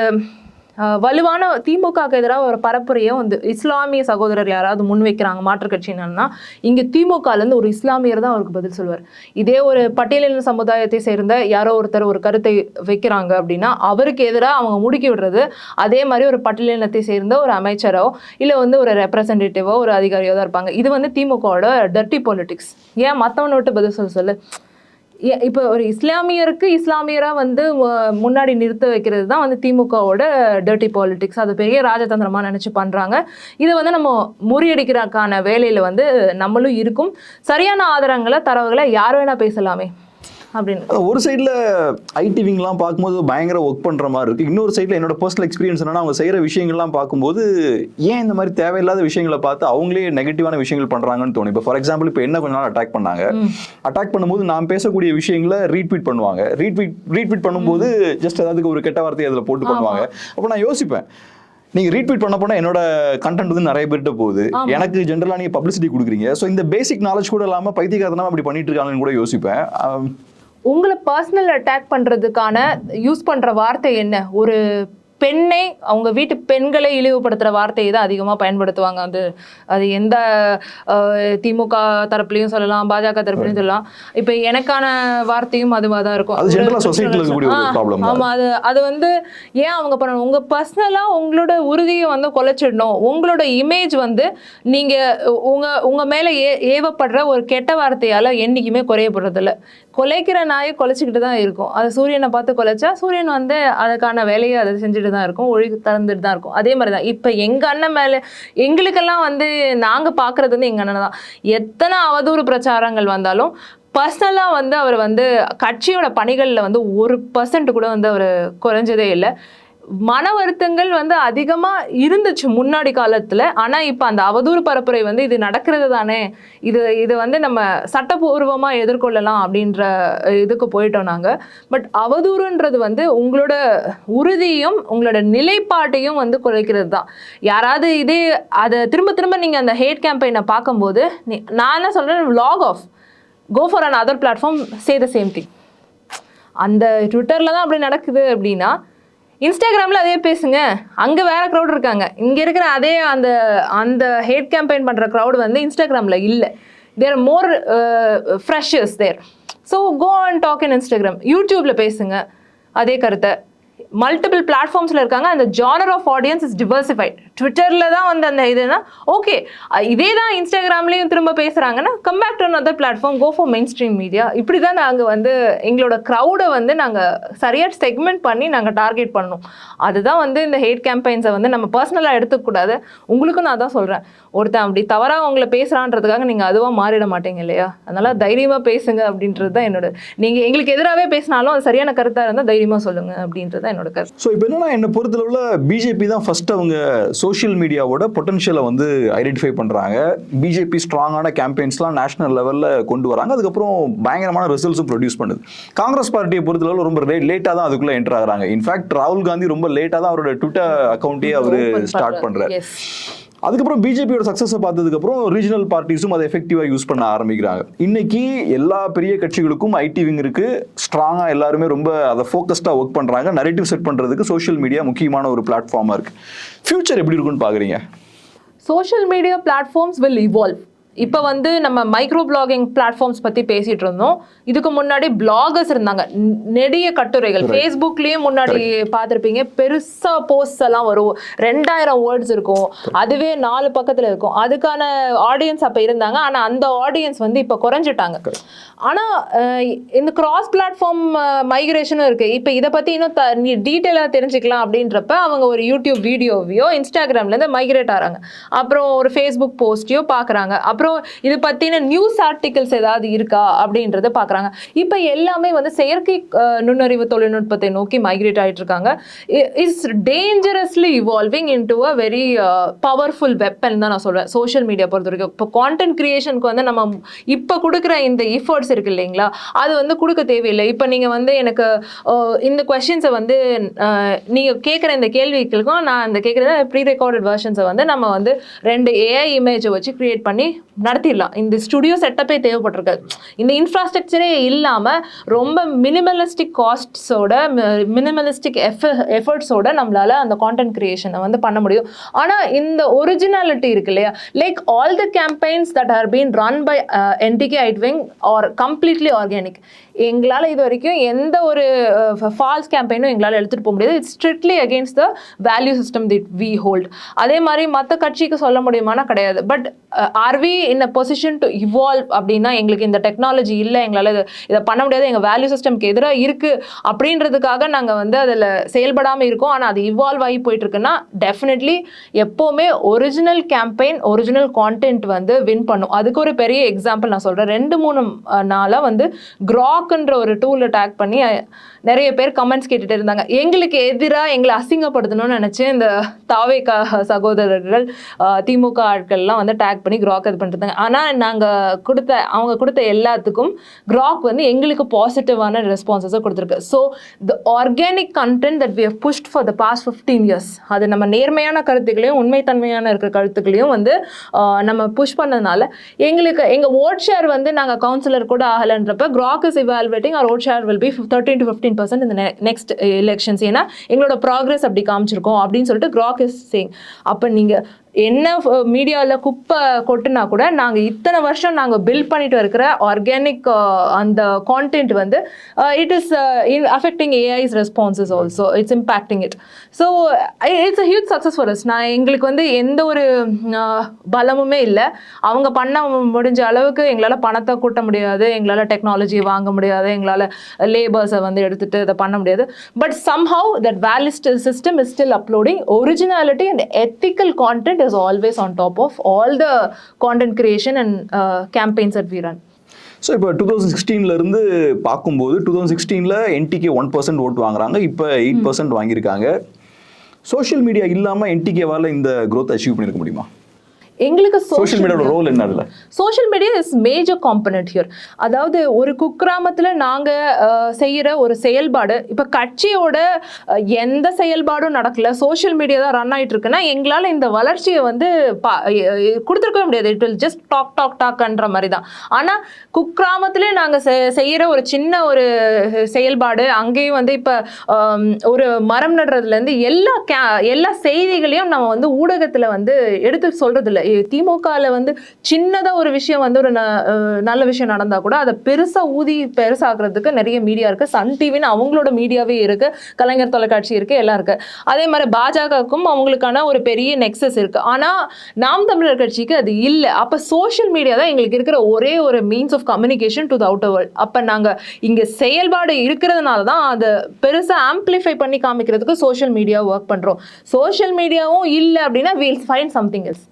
வலுவான திமுகவுக்கு எதிராக ஒரு பரப்புரையை வந்து இஸ்லாமிய சகோதரர் யாராவது முன்வைக்கிறாங்க மாற்றுக் கட்சியினர்னா, இங்கே திமுகலேருந்து ஒரு இஸ்லாமியர் தான் அவருக்கு பதில் சொல்வார். இதே ஒரு பட்டியலின சமுதாயத்தை சேர்ந்த யாரோ ஒருத்தர் ஒரு கருத்தை வைக்கிறாங்க அப்படின்னா அவருக்கு எதிராக அவங்க முடுக்கி விடுறது அதே மாதிரி ஒரு பட்டியலினத்தை சேர்ந்த ஒரு அமைச்சரோ இல்லை வந்து ஒரு ரெப்ரசன்டேட்டிவோ ஒரு அதிகாரியோ தான் இருப்பாங்க. இது வந்து திமுகவோட டர்ட்டி பாலிடிக்ஸ். ஏன் மற்றவனை விட்டு பதில் சொல்லு. இப்போ ஒரு இஸ்லாமியராக வந்து முன்னாடி நிறுத்த வைக்கிறது தான் வந்து திமுகவோட டர்ட்டி பாலிடிக்ஸ். அது பெரிய ராஜதந்திரமாக நினச்சி பண்ணுறாங்க. இதை வந்து நம்ம முறியடிக்கிறதுக்கான வேலையில் வந்து நம்மளும் இருக்கும். சரியான ஆதாரங்களை தரவுகளை யார் வேணால் பேசலாமே அப்படின்னு. ஒரு சைடில் ஐடி விங்லாம் பார்க்கும்போது பயங்கர ஒர்க் பண்ணுற மாதிரி இருக்குது. இன்னொரு சைடில் என்னோட பர்சனல் எக்ஸ்பீரியன்ஸ் என்னன்னா, அவங்க செய்கிற விஷயங்கள்லாம் பார்க்கும்போது ஏன் இந்த மாதிரி தேவையில்லாத விஷயங்களை பார்த்து அவங்களே நெகட்டிவான விஷயங்கள் பண்ணுறாங்கன்னு தோணும். இப்போ ஃபார் எக்ஸாம்பிள் இப்போ என்ன கொஞ்ச நாள் அட்டாக் பண்ணாங்க. அட்டாக் பண்ணும்போது நான் பேசக்கூடிய விஷயங்களை ரீட்வீட் பண்ணுவாங்க. ரீட்வீட் பண்ணும்போது ஜஸ்ட் ஏதாவது ஒரு கெட்ட வார்த்தையை அதில் போட்டு பண்ணுவாங்க. அப்போ நான் யோசிப்பேன், நீங்க ரீட்வீட் பண்ண போனா என்னோட கண்டென்ட் வந்து நிறைய பேர்கிட்ட போகுது, எனக்கு ஜென்ரலா நீங்க பப்ளிசிட்டி கொடுக்குறீங்க. ஸோ இந்த பேசிக் நாலேஜ் கூட இல்லாம பைத்தியக்காரனா அப்படி பண்ணிட்டு இருக்காங்கன்னு கூட யோசிப்பேன். உங்களை பர்சனல் அட்டாக் பண்றதுக்கான யூஸ் பண்ற வார்த்தை என்ன? ஒரு பெண்ணை, அவங்க வீட்டு பெண்களை இழிவுபடுத்துகிற வார்த்தையை தான் அதிகமாக பயன்படுத்துவாங்க. அது எந்த திமுக தரப்புலையும் சொல்லலாம், பாஜக தரப்புலையும் சொல்லலாம். இப்போ எனக்கான வார்த்தையும் அதுவாக தான் இருக்கும். ஆமாம், அது வந்து ஏன் அவங்க பண்ணணும்? உங்கள் பர்சனலாக உங்களோட உறுதியை வந்து குலைச்சிடணும். உங்களோட இமேஜ் வந்து நீங்கள் உங்கள் மேலே ஏவப்படுற ஒரு கெட்ட வார்த்தையால் என்றைக்குமே குறையப்படுறதில்ல. கொலைக்கிற நாயை கொலைச்சிக்கிட்டு தான் இருக்கும். அது சூரியனை பார்த்து கொலைச்சா சூரியன் வந்து அதுக்கான வேலையை அதை செஞ்சுட்டு தான் இருக்கும், ஒழி தந்துட்டு தான் இருக்கும். அதே மாதிரி தான் இப்போ எங்கள் அண்ணன் மேலே எங்களுக்கெல்லாம் வந்து நாங்கள் பார்க்குறது வந்து எங்கள் அண்ணன் தான். எத்தனை அவதூறு பிரச்சாரங்கள் வந்தாலும் பர்சனலாக வந்து அவர் வந்து கட்சியோட பணிகளில் வந்து 1% கூட வந்து அவர் குறைஞ்சதே இல்லை. மன வருத்தங்கள் வந்து அதிகமாக இருந்துச்சு முன்னாடி காலத்தில். ஆனால் இப்போ அந்த அவதூறு பரப்புரை வந்து இது நடக்கிறது தானே, இது வந்து நம்ம சட்டபூர்வமாக எதிர்கொள்ளலாம் அப்படின்ற இதுக்கு போயிட்டோம் நாங்கள். பட் அவதூறுன்றது வந்து உங்களோட உறுதியும் உங்களோட நிலைப்பாட்டையும் வந்து குறைக்கிறது தான். யாராவது அதை திரும்ப நீங்கள் அந்த ஹேட் கேம்பெயினை பார்க்கும்போது நான் என்ன சொல்கிறேன், log off, go for another platform, say the same thing. அந்த ட்விட்டரில் தான் அப்படி நடக்குது அப்படின்னா இன்ஸ்டாகிராமில் அதே பேசுங்க, அங்கே வேறு க்ரௌட் இருக்காங்க. இங்கே இருக்கிற அதே அந்த ஹேட் கேம்பெயின் பண்ணுற க்ரௌடு வந்து இன்ஸ்டாகிராமில் இல்லை. There more freshers there. So go and talk in Instagram. யூடியூப்பில் பேசுங்க அதே கருத்தை. மல்டிபிள் பிளாட்ஃபார்ம்ஸில் இருக்காங்க. அந்த genre of audience is diversified. ட்விட்டரில் தான் வந்து அந்த இதுனா ஓகே, இதே தான் இன்ஸ்டாகிராம்லேயும் திரும்ப பேசுகிறாங்கன்னா come back to another platform, go for main stream media. இப்படி தான் நாங்கள் வந்து எங்களோட க்ரௌடை வந்து நாங்கள் சரியாக செக்மெண்ட் பண்ணி நாங்கள் டார்கெட் பண்ணணும். அதுதான் வந்து இந்த ஹேட் கேம்பெயின்ஸை வந்து நம்ம பர்சனலாக எடுத்துக்கூடாது. உங்களுக்கும் நான் தான் சொல்கிறேன், ஒருத்தன் அப்படி தவறாக உங்களை பேசுகிறான்றதுக்காக நீங்கள் அதுவாக மாறிட மாட்டீங்க இல்லையா? அதனால் தைரியமாக பேசுங்க அப்படின்றது தான் என்னோட. நீங்கள் எங்களுக்கு எதிராகவே பேசினாலும் அது சரியான கருத்தாக இருந்தால் தைரியமாக சொல்லுங்கள் அப்படின்றது தான் என்னோட கருத்து. ஸோ இப்போ என்னன்னா, என்னை பொறுத்தளவில் பிஜேபி தான் ஃபர்ஸ்ட் அவங்க சோஷியல் மீடியாவோட பொட்டன்ஷியலை வந்து ஐடென்டிஃபை பண்ணுறாங்க. பிஜேபி ஸ்ட்ராங்கான கேம்பெயின்ஸ்லாம் நேஷனல் லெவலில் கொண்டு வராங்க. அதுக்கப்புறம் பயங்கரமான ரிசல்ட்ஸும் ப்ரொடியூஸ் பண்ணுது. காங்கிரஸ் பார்ட்டியை பொறுத்தளவில் ரொம்ப லேட்டாக தான் அதுக்குள்ளே என்டர் ஆகுறாங்க. இன்ஃபேக்ட் ராகுல் காந்தி ரொம்ப லேட்டாக தான் அவரோட ட்விட்டர் அக்கௌண்ட்டே அவர் ஸ்டார்ட் பண்ணுறாரு. அதுக்கப்புறம் பிஜேபியோட சக்ஸஸை பார்த்ததுக்கப்புறம் ரீஜனல் பார்ட்டிஸும் அதை எஃபெக்டிவாக யூஸ் பண்ண ஆரம்பிக்கிறாங்க. இன்னைக்கு எல்லா பெரிய கட்சிகளுக்கும் ஐடி விங் இருக்குது. ஸ்ட்ராங்காக எல்லாருமே ரொம்ப அதை ஃபோக்கஸ்டாக ஒர்க் பண்ணுறாங்க. நரேட்டிவ் செட் பண்ணுறதுக்கு சோஷியல் மீடியா முக்கியமான ஒரு பிளாட்ஃபார்மாக இருக்குது. ஃபியூச்சர் எப்படி இருக்குன்னு பார்க்குறீங்க? Social media platforms will evolve. இப்போ வந்து நம்ம மைக்ரோ பிளாகிங் பிளாட்ஃபார்ம்ஸ் பற்றி பேசிகிட்டு இருந்தோம். இதுக்கு முன்னாடி பிளாகர்ஸ் இருந்தாங்க, நெடிய கட்டுரைகள். ஃபேஸ்புக்லேயும் முன்னாடி பார்த்துருப்பீங்க, பெருசாக போஸ்ட் எல்லாம் வரும், 2000 வேர்ட்ஸ் இருக்கும், அதுவே 4 பக்கத்தில் இருக்கும். அதுக்கான ஆடியன்ஸ் அப்போ இருந்தாங்க. ஆனால் அந்த ஆடியன்ஸ் வந்து இப்போ குறைஞ்சிட்டாங்க. ஆனால் இந்த கிராஸ் பிளாட்ஃபார்ம் மைக்ரேஷனும் இருக்குது. இப்போ இதை பற்றி இன்னும் நீ டீட்டெயிலாக தெரிஞ்சுக்கலாம் அப்படின்றப்ப அவங்க ஒரு யூடியூப் வீடியோவையோ இன்ஸ்டாகிராம்லேருந்து மைக்ரேட் ஆகிறாங்க. அப்புறம் ஒரு ஃபேஸ்புக் போஸ்ட்டையோ பார்க்குறாங்க. அப்புறம் இது பற்றின நியூஸ் ஆர்டிகல்ஸ் ஏதாவது இருக்கா அப்படின்றத பார்க்குறாங்க. இப்போ எல்லாமே வந்து செயற்கை நுண்ணறிவு தொழில்நுட்பத்தை நோக்கி மைக்ரேட் ஆகிட்டு இருக்காங்க. It's dangerously evolving into a very powerful weapon தான் நான் சொல்வேன் சோஷியல் மீடியா பொறுத்த வரைக்கும். இப்போ கான்டென்ட் கிரியேஷனுக்கு வந்து நம்ம இப்போ கொடுக்குற இந்த எஃபர்ட்ஸ் இருக்கு இல்லைங்களா, அது வந்து கொடுக்க தேவையில்லை. இப்போ நீங்கள் வந்து எனக்கு இந்த கொஸ்டின்ஸை வந்து நீங்கள் கேட்குற இந்த கேள்விகளுக்கும் நான் இந்த கேட்குற ப்ரீ ரெக்கார்டட் வெர்ஷன்ஸை வந்து நம்ம வந்து 2 AI இமேஜை வச்சு கிரியேட் பண்ணி நடத்திடலாம். இந்த ஸ்டுடியோ செட்டப்பே தேவைப்பட்டிருக்காது. இந்த இன்ஃப்ராஸ்ட்ரக்சரே இல்லாமல் ரொம்ப மினிமலிஸ்டிக் காஸ்ட்ஸோட மினிமலிஸ்டிக் எஃபர்ட்ஸோட நம்மளால் அந்த கான்டென்ட் கிரியேஷனை வந்து பண்ண முடியும். ஆனால் இந்த ஒரிஜினாலிட்டி இருக்கு இல்லையா, like all the campaigns that are been run by NTK Right Wing are completely organic. எங்களால் இது வரைக்கும் எந்த ஒரு ஃபால்ஸ் கேம்பெயினும் எங்களால் எடுத்துகிட்டு போக முடியாது. It's strictly against the value system that we hold. அதே மாதிரி மற்ற கட்சிக்கு சொல்ல முடியுமானா கிடையாது. But are we in a position to evolve அப்படின்னா, எங்களுக்கு இந்த டெக்னாலஜி இல்லை, எங்களால் இதை பண்ண முடியாது, எங்கள் வேல்யூ சிஸ்டம்க்கு எதிராக இருக்குது அப்படின்றதுக்காக நாங்கள் வந்து அதில் செயல்படாமல் இருக்கோம். ஆனால் அது இவால்வ் ஆகி போயிட்டுருக்குன்னா டெஃபினெட்லி எப்போவுமே ஒரிஜினல் கேம்பெயின், ஒரிஜினல் கான்டென்ட் வந்து வின் பண்ணும். அதுக்கு ஒரு பெரிய எக்ஸாம்பிள் நான் சொல்கிறேன். 2-3 நாளாக வந்து கிராக்ன்ற ஒரு டூலை டேக் பண்ணி நிறைய பேர் கமெண்ட்ஸ் கேட்டுட்டு இருந்தாங்க. எங்களுக்கு எதிராக எங்களை அசிங்கப்படுத்தணும்னு நினச்சி இந்த தாவேகா சகோதரர்கள், திமுக ஆட்கள்லாம் வந்து டேக் பண்ணி கிராக் இது பண்ணிட்டு இருந்தாங்க. ஆனால் அவங்க கொடுத்த எல்லாத்துக்கும் கிராக் வந்து எங்களுக்கு பாசிட்டிவான ரெஸ்பான்சஸை கொடுத்துருக்கு. So the organic content that we have pushed for the past 15 years, அது நம்ம நேர்மையான கருத்துக்களையும் உண்மைத்தன்மையான இருக்கிற கருத்துக்களையும் வந்து நம்ம புஷ் பண்ணதுனால எங்களுக்கு எங்கள் ஓட் ஷேர் வந்து நாங்கள் கவுன்சிலர் கூட ஆகலைன்றப்ப graph is evaluating our vote share will be 13 to 15% in the next elections. ஏன்னா எங்களோட ப்ராக்ரஸ் அப்படி காமிச்சிருக்கோம் அப்படின்னு சொல்லிட்டு கிராக் இஸ் சேயிங். அப்போ நீங்கள் என்ன மீடியாவில் குப்பை கொட்டுனா கூட நாங்கள் இத்தனை வருஷம் நாங்கள் பில்ட் பண்ணிட்டு இருக்கிற ஆர்கானிக் அந்த கான்டென்ட் வந்து it is affecting AI's responses also, it's impacting it. So it's a huge success for us. எங்களுக்கு வந்து எந்த ஒரு பலமுமே இல்லை. அவங்க பண்ண முடிஞ்ச அளவுக்கு எங்களால் பணத்தை கூட்ட முடியாது, எங்களால் டெக்னாலஜி வாங்க முடியாது, எங்களால் லேபர்ஸை வந்து எடுத்துகிட்டு இதை பண்ண முடியாது. But somehow that value system is still uploading originality and ethical content is always on top of all the content creation and campaigns that we run. So இப்போ 2016 இருந்து பார்க்கும்போது 2016 NTK 1% ஓட்டு வாங்குறாங்க, இப்போ 8% வாங்கியிருக்காங்க. சோஷியல் மீடியா இல்லாமல் NTKவால் இந்த growth அச்சீவ் பண்ணியிருக்க முடியுமா? எங்களுக்கு சோஷியல் மீடியாவோட ரோல் என்ன? அதில் social media is major component here. அதாவது ஒரு குக்கிராமத்தில் நாங்கள் செய்கிற ஒரு செயல்பாடு, இப்போ கட்சியோட எந்த செயல்பாடும் நடக்கல, சோஷியல் மீடியா தான் ரன் ஆகிட்டு இருக்குன்னா எங்களால் இந்த வளர்ச்சியை வந்து கொடுத்துருக்கவே முடியாது. இட் வில் ஜஸ்ட் டாக்ன்ற மாதிரி தான். ஆனால் குக்கிராமத்திலே நாங்கள் செய்கிற ஒரு சின்ன ஒரு செயல்பாடு, அங்கேயும் வந்து இப்போ ஒரு மரம் நடுறதுலேருந்து எல்லா செய்திகளையும் நம்ம வந்து ஊடகத்தில் வந்து எடுத்து சொல்கிறது இல்லை. திமுகவில் வந்து சின்னதாக ஒரு விஷயம் வந்து ஒரு நல்ல விஷயம் நடந்தால் கூட அதை பெருசாக்குறதுக்கு நிறைய மீடியா இருக்குது. சன் டிவின்னு அவங்களோட மீடியாவே இருக்குது, கலைஞர் தொலைக்காட்சி இருக்குது, எல்லாம் இருக்குது. அதே மாதிரி பாஜகவுக்கும் அவங்களுக்கான ஒரு பெரிய நெக்ஸஸ் இருக்குது. ஆனால் நாம் தமிழர் கட்சிக்கு அது இல்லை. அப்போ சோஷியல் மீடியா தான் எங்களுக்கு இருக்கிற ஒரே ஒரு means of communication to the outer world. அப்போ நாங்கள் இங்கே செயல்பாடு இருக்கிறதுனால தான் அதை பெருசாக ஆம்பிளிஃபை பண்ணி காமிக்கிறதுக்கு சோஷியல் மீடியா ஒர்க் பண்ணுறோம். சோஷியல் மீடியாவும் இல்லை அப்படின்னா we'll find something else.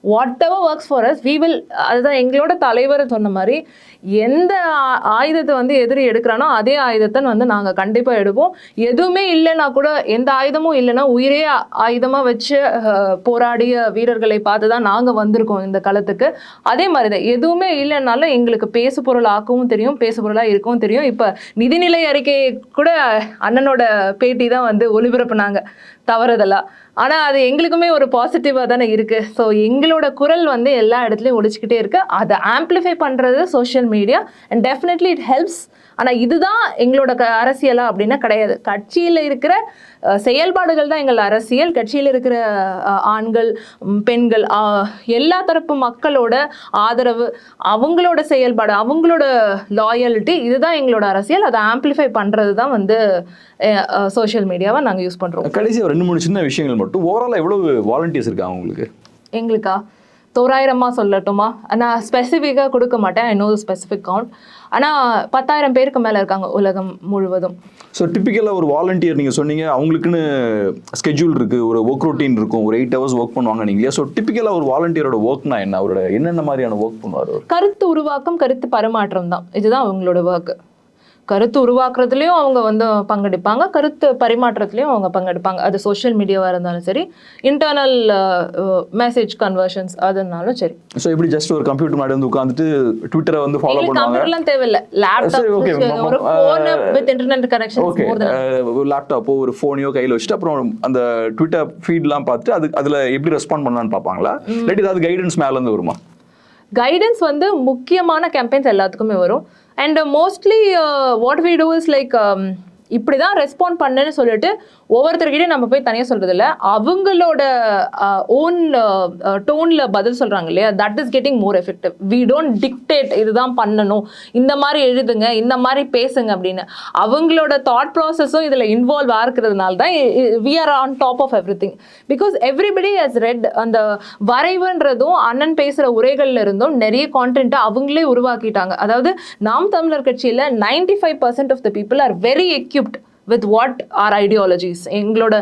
whatever works for us we will. அதுதான் எங்களோட தலைவர் சொன்ன மாதிரி, எந்த ஆயுதத்தை வந்து எதிரி எடுக்கிறானோ அதே ஆயுதத்தை வந்து நாங்கள் கண்டிப்பாக எடுப்போம். எதுவுமே இல்லைன்னா கூட, எந்த ஆயுதமும் இல்லைன்னா உயிரே ஆயுதமாக வச்சு போராடிய வீரர்களை பார்த்து தான் நாங்கள் வந்திருக்கோம் இந்த களத்துக்கு. அதே மாதிரி தான் எதுவுமே இல்லைன்னாலும் எங்களுக்கு பேசு பொருள் ஆக்கவும் தெரியும், பேசு பொருளாக இருக்கவும் தெரியும். இப்போ நிதிநிலை அறிக்கை கூட அண்ணனோட பேட்டி தான் வந்து ஒளிபரப்புனாங்க தவறுதலா. ஆனால் அது எங்களுக்குமே ஒரு பாசிட்டிவாக தானே இருக்குது. ஸோ எங்களோட குரல் வந்து எல்லா இடத்துலையும் ஒழிச்சிக்கிட்டே இருக்குது. அதை ஆம்பிளிஃபை பண்ணுறது social media and definitely it helps. ஆனால் இதுதான் எங்களோட அரசியலா அப்படின்னா கிடையாது. கட்சியில் இருக்கிற செயல்பாடுகள் தான் எங்கள் அரசியல். கட்சியில் இருக்கிற ஆண்கள், பெண்கள், எல்லா தரப்பு மக்களோட ஆதரவு, அவங்களோட செயல்பாடு, அவங்களோட லாயல்ட்டி, இதுதான் எங்களோட அரசியல். அதை ஆம்பிளிஃபை பண்ணுறது தான் வந்து சோஷியல் மீடியாவை நாங்கள் யூஸ் பண்ணுறோம். கடைசி 2-3 சின்ன விஷயங்கள் மட்டும், ஓவராலாக எவ்வளவு வாலண்டியர்ஸ் இருக்காங்க உங்களுக்கு? எங்களுக்கா தோராயிரமாக சொல்லட்டுமா? நான் ஸ்பெசிஃபிக்காக கொடுக்க மாட்டேன், ஐ நோ ஸ்பெசிஃபிக் கவுண்ட். ஆனால் 10,000 பேருக்கு மேலே இருக்காங்க உலகம் முழுவதும். ஸோ டிப்பிக்கலாக ஒரு வாலண்டியர் நீங்கள் சொன்னீங்க, அவங்களுக்குன்னு ஸ்கெட்யூல் இருக்குது, ஒரு ஒர்க் ரொட்டீன் இருக்கும், ஒரு 8 hours ஒர்க் பண்ணுவாங்க நீங்களே. ஸோ டிப்பிக்கலாக ஒரு வாலண்டியரோட ஒர்க்னா என்ன? அவரோட என்னென்ன மாதிரியான ஒர்க் பண்ணுவார்? கருத்து உருவாக்கம், கருத்து பரிமாற்றம் தான், இதுதான் அவங்களோட ஒர்க்கு. கருத்து உருவாக்குறதுலையும் அவங்க வந்து பங்கெடுப்பாங்க, கருத்து பரிமாற்றத்துலையும் அவங்க பங்கெடுப்பாங்க. அது சோஷியல் மீடியாவாக இருந்தாலும் சரி, இன்டர்னல் மெசேஜ் கன்வர்ஷன்ஸ் அதுனாலும் சரி. ஸோ இப்படி ஜஸ்ட் ஒரு கம்ப்யூட்டர் முன்னாடி வந்து உட்காந்துட்டு ட்விட்டரை வந்து ஃபாலோ பண்ணுவாங்க? கம்ப்யூட்டர்லாம் தேவையில்லை, லேப்டாப், ஒரு phone with internet connection. Okay, ஒரு லேப்டாப்போ ஒரு ஃபோனையோ கையில் வச்சுட்டு அப்புறம் அந்த ட்விட்டர் ஃபீட்லாம் பார்த்துட்டு அதில் எப்படி ரெஸ்பாண்ட் பண்ணலான்னு பார்ப்பாங்களா? இல்லாட்டி ஏதாவது கைடன்ஸ் மேலேருந்து வருமா? கைடன்ஸ் வந்து முக்கியமான கேம்பெயின்ஸ் எல்லாத்துக்குமே வரும். And mostly what we do is like, இப்படி தான் ரெஸ்பாண்ட் பண்ணுன்னு சொல்லிட்டு ஒவ்வொருத்தர்கிட்டையும் நம்ம போய் தனியாக சொல்கிறது இல்லை. அவங்களோட ஓன் டோனில் பதில் சொல்கிறாங்க இல்லையா, that is getting more effective. We don't dictate இதுதான் பண்ணணும், இந்த மாதிரி எழுதுங்க, இந்த மாதிரி பேசுங்க அப்படின்னு. அவங்களோட தாட் ப்ராசஸும் இதில் இன்வால்வ் ஆகிறதுனால தான் we are on top of everything. Because everybody has read. அந்த வரைவுன்றதும் அண்ணன் பேசுகிற உரைகள்ல இருந்தும் நிறைய கான்டென்ட்டை அவங்களே உருவாக்கிட்டாங்க. அதாவது நாம் தமிழர் கட்சியில் 95% of the people are very equipped with what our ideologies. எங்களோட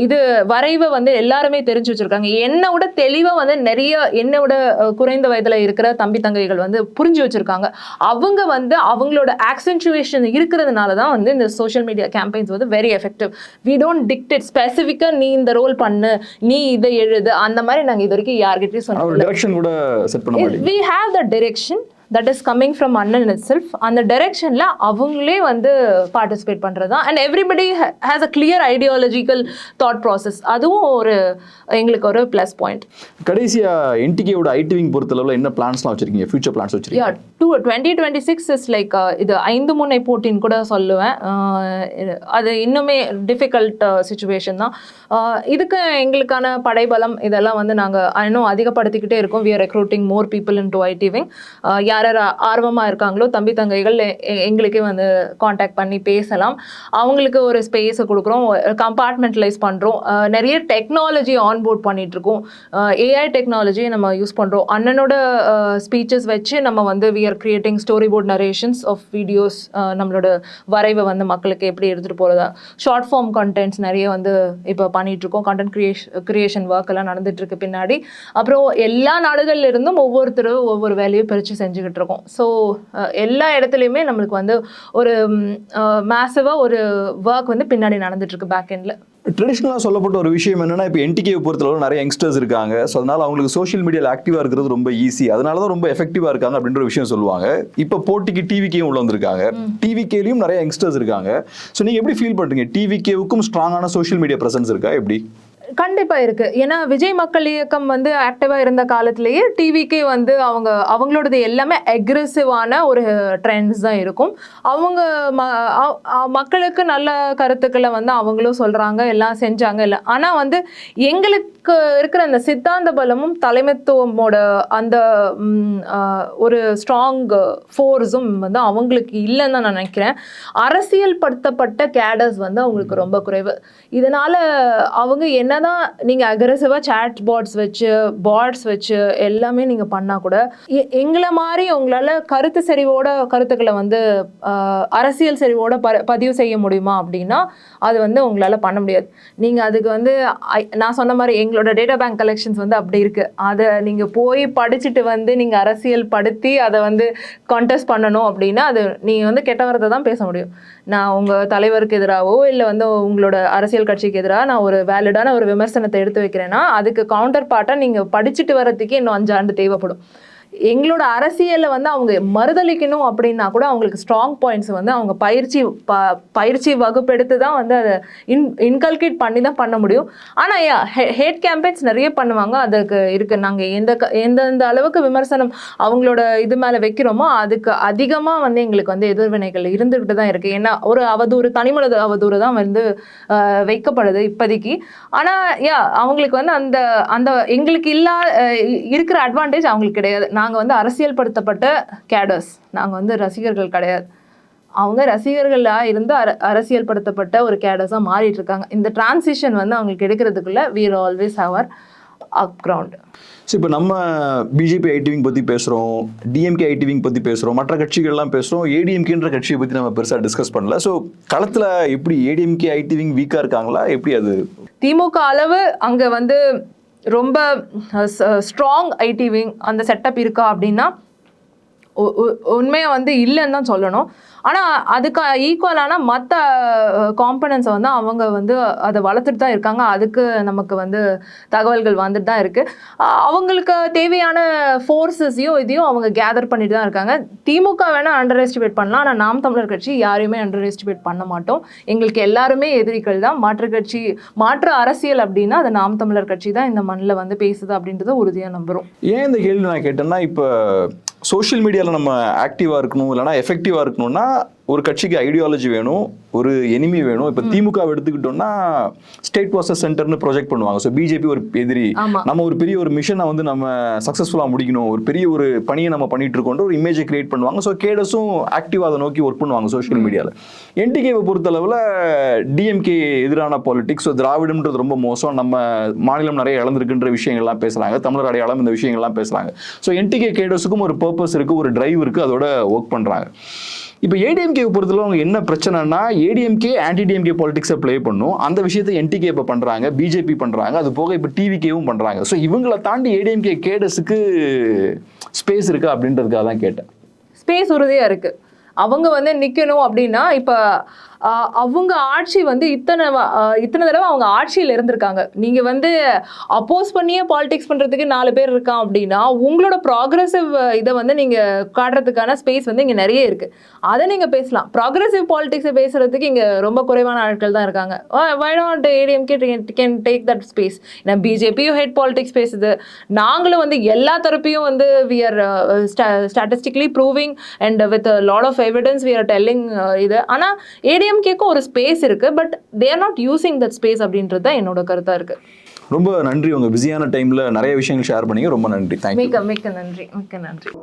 இது வரைவை வந்து எல்லாருமே தெரிஞ்சு வச்சிருக்காங்க. என்னை விட தெளிவாக வந்து நிறைய என்னை விட குறைந்த வயதில் இருக்கிற தம்பி தங்கைகள் வந்து புரிஞ்சு வச்சிருக்காங்க. அவங்க வந்து அவங்களோட ஆக்சென்சுவேஷன் இருக்கிறதுனால தான் வந்து இந்த சோஷியல் மீடியா கேம்பெயின்ஸ் வந்து very effective. We don't dictate ஸ்பெசிஃபிக்காக நீ இந்த ரோல் பண்ணு, நீ இதை எழுது, அந்த மாதிரி நாங்கள் இது வரைக்கும் யார்கிட்டையும் சொன்னோம். We have the direction that is coming from Annan itself. அந்த டைரக்ஷனில் அவங்களே வந்து பார்ட்டிசிபேட் பண்ணுறது தான். And everybody has a clear ideological thought process. அதுவும் ஒரு எங்களுக்கு ஒரு ப்ளஸ் பாயிண்ட். கடைசியாக என்டிகேவோட ஐடிவிங் பொறுத்தளவில் என்ன பிளான்ஸ்லாம் வச்சுருக்கீங்க, ஃபியூச்சர் பிளான்ஸ் வச்சுருக்கீங்க? 2026 இஸ் லைக் இது 5 முனை போட்டின்னு கூட சொல்லுவேன். அது இன்னுமே டிஃபிகல்ட் சுச்சுவேஷன் தான். இதுக்கு எங்களுக்கான படைபலம் இதெல்லாம் வந்து நாங்கள் இன்னும் அதிகப்படுத்திக்கிட்டே இருக்கோம். We are recruiting more people into IT wing. யார் யார் ஆர்வமாக இருக்காங்களோ தம்பி தங்கைகள் எங்களுக்கே வந்து காண்டாக்ட் பண்ணி பேசலாம். அவங்களுக்கு ஒரு ஸ்பேஸை கொடுக்குறோம், கம்பார்ட்மெண்டலைஸ் பண்ணுறோம். நிறைய டெக்னாலஜி ஆன்போர்ட் பண்ணிகிட்ருக்கோம். ஏஐ டெக்னாலஜி நம்ம யூஸ் பண்ணுறோம். அண்ணனோட ஸ்பீச்சஸ் வச்சு நம்ம வந்து we are creating story board narrations of videos. நம்மளோட வரைவை வந்து மக்களுக்கு எப்படி எடுத்துகிட்டு போகிறதா, ஷார்ட் ஃபார்ம் கண்டென்ட்ஸ் நிறைய வந்து இப்போ பண்ணிகிட்ருக்கோம். கண்டென்ட் கிரியேஷன் ஒர்க் எல்லாம் நடந்துகிட்ருக்கு பின்னாடி. அப்புறம் எல்லா நாடுகள்ல இருந்தும் ஒவ்வொருத்தரும் ஒவ்வொரு வேலையும் பிரித்து செஞ்சுக்கிட்டு இருக்கோம். ஸோ எல்லா இடத்துலையுமே நம்மளுக்கு வந்து ஒரு மேசிவாக ஒரு ஒர்க் வந்து பின்னாடி நடந்துட்டுருக்கு பேக் எண்டில். ட்ரெடிஷ்னலாக சொல்லப்பட்ட ஒரு விஷயம் என்னன்னா, இப்போ என்டிகேவை பொறுத்தளவு நிறைய யங்ஸ்டர்ஸ் இருக்காங்க. ஸோ அதனால அவங்களுக்கு சோஷியல் மீடியாவில் ஆக்டிவாக இருக்கிறது ரொம்ப ஈஸி, அதனால தான் ரொம்ப எஃபெக்டிவாக இருக்காங்க அப்படின்ற ஒரு விஷயம் சொல்லுவாங்க. இப்போ போட்டிக்கு டிவிகேயும் உள்ள வந்திருக்காங்க, டிவிகேலையும் நிறைய யங்ஸ்டர்ஸ் இருக்காங்க. ஸோ நீங்கள் எப்படி ஃபீல் பண்ணுறீங்க? டிவிகேவுக்கும் ஸ்ட்ராங்கான சோஷியல் மீடியா ப்ரெசன்ஸ் இருக்கா எப்படி? கண்டிப்பா இருக்கு. ஏன்னா விஜய் மக்கள் இயக்கம் வந்து ஆக்டிவா இருந்த காலத்திலேயே டிவிக்கே வந்து அவங்களோடது எல்லாமே அக்ரெசிவான ஒரு ட்ரெண்ட்ஸ் தான் இருக்கும். அவங்க மக்களுக்கு நல்ல கருத்துக்களை வந்து அவங்களும் சொல்றாங்க, எல்லாம் செஞ்சாங்க இல்லை. ஆனா வந்து எங்களுக்கு இருக்கிற அந்த சித்தாந்த பலமும் தலைமைத்துவமோட அந்த ஒரு ஸ்ட்ராங் ஃபோர்ஸும் வந்து அவங்களுக்கு இல்லைன்னு தான் நான் நினைக்கிறேன். அரசியல் படுத்தப்பட்ட கேடர்ஸ் வந்து அவங்களுக்கு ரொம்ப குறைவு. இதனால அவங்க என்னதான் நீங்க அக்ரெசிவா சாட் பாட்ஸ் வச்சு எல்லாமே நீங்க பண்ணா கூட எங்களை மாதிரி உங்களால கருத்துக்களை வந்து அரசியல் செறிவோட பதிவு செய்ய முடியுமா அப்படின்னா அது வந்து உங்களால பண்ண முடியாது. நீங்க அதுக்கு வந்து நான் சொன்ன மாதிரி எங்களோட டேட்டா பேங்க் கலெக்ஷன்ஸ் வந்து அப்படி இருக்கு. அதை நீங்க போய் படிச்சுட்டு வந்து நீங்க அரசியல் படுத்தி அதை வந்து கான்டெஸ்ட் பண்ணணும் அப்படின்னா அது நீங்க வந்து கெட்ட வார்த்தை தான் பேச முடியும். நான் உங்க தலைவருக்கு எதிராகவோ இல்லை வந்து உங்களோட அரசியல் கட்சிக்கு எதிராக நான் ஒரு வேலிடான ஒரு விமர்சனத்தை எடுத்து வைக்கிறேன்னா அதுக்கு கவுண்டர் பார்ட்டா நீங்க படிச்சுட்டு வர்றதுக்கே இன்னும் 5 ஆண்டு தேவைப்படும். எங்களோட அரசியலை வந்து அவங்க மறுதளிக்கணும் அப்படின்னா கூட அவங்களுக்கு ஸ்ட்ராங் பாயிண்ட்ஸ் வந்து அவங்க பயிற்சி வகுப்பெடுத்து தான் வந்து அதை இன்கல்கேட் பண்ணி தான் பண்ண முடியும். ஆனால் ஹேட் கேம்பெயின்ஸ் நிறைய பண்ணுவாங்க. அதுக்கு இருக்கு. நாங்கள் எந்தெந்த அளவுக்கு விமர்சனம் அவங்களோட இது மேலே வைக்கிறோமோ அதுக்கு அதிகமாக வந்து எங்களுக்கு வந்து எதிர்வினைகள் இருந்துகிட்டு தான் இருக்கு. ஏன்னா ஒரு அவதூறு தனிமனித அவதூறு தான் வந்து வைக்கப்படுது இப்போதைக்கு. ஆனால் அவங்களுக்கு வந்து அந்த அந்த எங்களுக்கு இருக்கிற அட்வான்டேஜ் அவங்களுக்கு கிடையாது. நாங்கள் வந்து அரசியல் படுத்தப்பட்ட கேடர்ஸ், நாங்கள் வந்து ரசிகர்கள் கிடையாது. அவங்க ரசிகர்களாக இருந்து அரசியல் படுத்தப்பட்ட ஒரு கேடர்ஸாக மாறிட்டு இருக்காங்க. இந்த டிரான்சிஷன் வந்து அவங்களுக்கு எடுக்கிறதுக்குள்ள we will always have our upground. So இப்போ நம்ம பிஜேபி ஐடிவிங் பற்றி பேசுகிறோம், டிஎம்கே ஐடிவிங் பற்றி பேசுகிறோம், மற்ற கட்சிகள்லாம் பேசுகிறோம். ஏடிஎம்கேன்ற கட்சியை பற்றி நம்ம பெருசாக டிஸ்கஸ் பண்ணல. ஸோ களத்தில் எப்படி ஏடிஎம்கே ஐடிவிங் வீக்காக இருக்காங்களா, எப்படி அது? திமுக அளவு அங்கே வந்து ரொம்ப ஸ்ட்ராங் ஐடி விங் அந்த செட்டப் இருக்கா அப்படின்னா உண்மையாக வந்து இல்லைன்னு தான் சொல்லணும். ஆனால் அதுக்கு ஈக்குவலான மற்ற காம்பனன்ஸை வந்து அவங்க வந்து அதை வளர்த்துட்டு தான் இருக்காங்க. அதுக்கு நமக்கு வந்து தகவல்கள் வந்துட்டு தான் இருக்குது. அவங்களுக்கு தேவையான ஃபோர்ஸஸையும் இதையும் அவங்க கேதர் பண்ணிட்டு தான் இருக்காங்க. திமுக வேணால் அண்டர் எஸ்டிமேட் பண்ணலாம், ஆனால் நாம் தமிழர் கட்சி யாரையுமே அண்டர் எஸ்டிமேட் பண்ண மாட்டோம். எங்களுக்கு எல்லாருமே எதிரிகள் தான். மாற்று அரசியல் அப்படின்னா அது நாம் தமிழர் கட்சி தான் இந்த மண்ணில் வந்து பேசுது அப்படின்றத உறுதியாக நம்புகிறோம். ஏன் இந்த கேள்வி நான் கேட்டேன்னா, இப்போ சோஷியல் மீடியாவில் நம்ம ஆக்டிவாக இருக்கணும், இல்லைனா எஃபெக்டிவாக இருக்கணும்னா ஒரு கட்சிக்கு ஐடியாலஜி வேணும், ஒரு எனிமி வேணும். இப்போ திமுக எடுத்துக்கிட்டோம்னா ஸ்டேட் ப்ராசஸ் சென்டர்னு ப்ரொஜெக்ட் பண்ணுவாங்க. ஸோ பிஜேபி ஒரு எதிரி, நம்ம ஒரு பெரிய ஒரு மிஷனை வந்து நம்ம சக்ஸஸ்ஃபுல்லாக முடிக்கணும், ஒரு பெரிய ஒரு பணியை நம்ம பண்ணிட்டு இருக்கோன்ற ஒரு இமேஜை கிரியேட் பண்ணுவாங்க. ஸோ கேடஸும் ஆக்டிவாக அதை நோக்கி ஒர்க் பண்ணுவாங்க சோஷியல் மீடியாவில். என்டிகேவை பொறுத்தளவில் டிஎம்கே எதிரான பாலிடிக்ஸ், ஸோ திராவிடம்ன்றது ரொம்ப மோசம், நம்ம மாநிலம் நிறைய இழந்திருக்குன்ற விஷயங்கள்லாம் பேசுகிறாங்க, தமிழர் அடையாளம் இந்த விஷயங்கள்லாம் பேசுகிறாங்க. ஸோ என்டிகே கேடஸுக்கும் ஒரு பர்பஸ் இருக்குது, ஒரு டிரைவ் இருக்குது, அதோட ஒர்க் பண்ணுறாங்க. இப்போ ஏடிஎம்கே பொறுத்தளவு அவங்க என்ன பிரச்சனைனா, ஏடிஎம்கே ஆன்டி டிஎம்கே பாலிடிக்ஸை ப்ளே பண்ணும். அந்த விஷயத்தை என்டிகே இப்போ பண்ணுறாங்க, பிஜேபி பண்ணுறாங்க, அது போக இப்போ டிவிகேவும் பண்ணுறாங்க. ஸோ இவங்களை தாண்டி ஏடிஎம்கே கேடஸுக்கு ஸ்பேஸ் இருக்கா அப்படின்றதுக்காக தான் கேட்டேன். ஸ்பேஸ் உறுதியாக இருக்குது. அவங்க வந்து நிற்கணும் அப்படின்னா இப்போ அவங்க ஆட்சி வந்து இத்தனை தடவை அவங்க ஆட்சியில் இருந்திருக்காங்க. நீங்கள் வந்து அப்போஸ் பண்ணியே பாலிடிக்ஸ் பண்ணுறதுக்கு 4 பேர் இருக்கான் அப்படின்னா உங்களோட ப்ராக்ரெசிவ் இதை வந்து நீங்கள் காட்டுறதுக்கான ஸ்பேஸ் வந்து இங்கே நிறைய இருக்குது. அதை நீங்கள் பேசலாம். ப்ராக்ரெசிவ் பாலிடிக்ஸை பேசுகிறதுக்கு இங்கே ரொம்ப குறைவான ஆட்கள் தான் இருக்காங்க. why not ADMK can take that space? ஏன்னா பிஜேபியும் ஹெட் பாலிடிக்ஸ் பேசுது, நாங்களும் வந்து எல்லா தரப்பையும் வந்து we are statistically proving and with a lot of evidence we are telling இது. ஆனால் ஏடிஎம்கேக்கு ஒரு ஸ்பேஸ் இருக்கு, but they are not using that space அப்படின்றது தான் என்னோட கருத்தா இருக்கு. ரொம்ப நன்றி, உங்க பிஸியான டைம்ல நிறைய விஷயங்கள் ஷேர் பண்ணீங்க. ரொம்ப நன்றி. மிக்க நன்றி.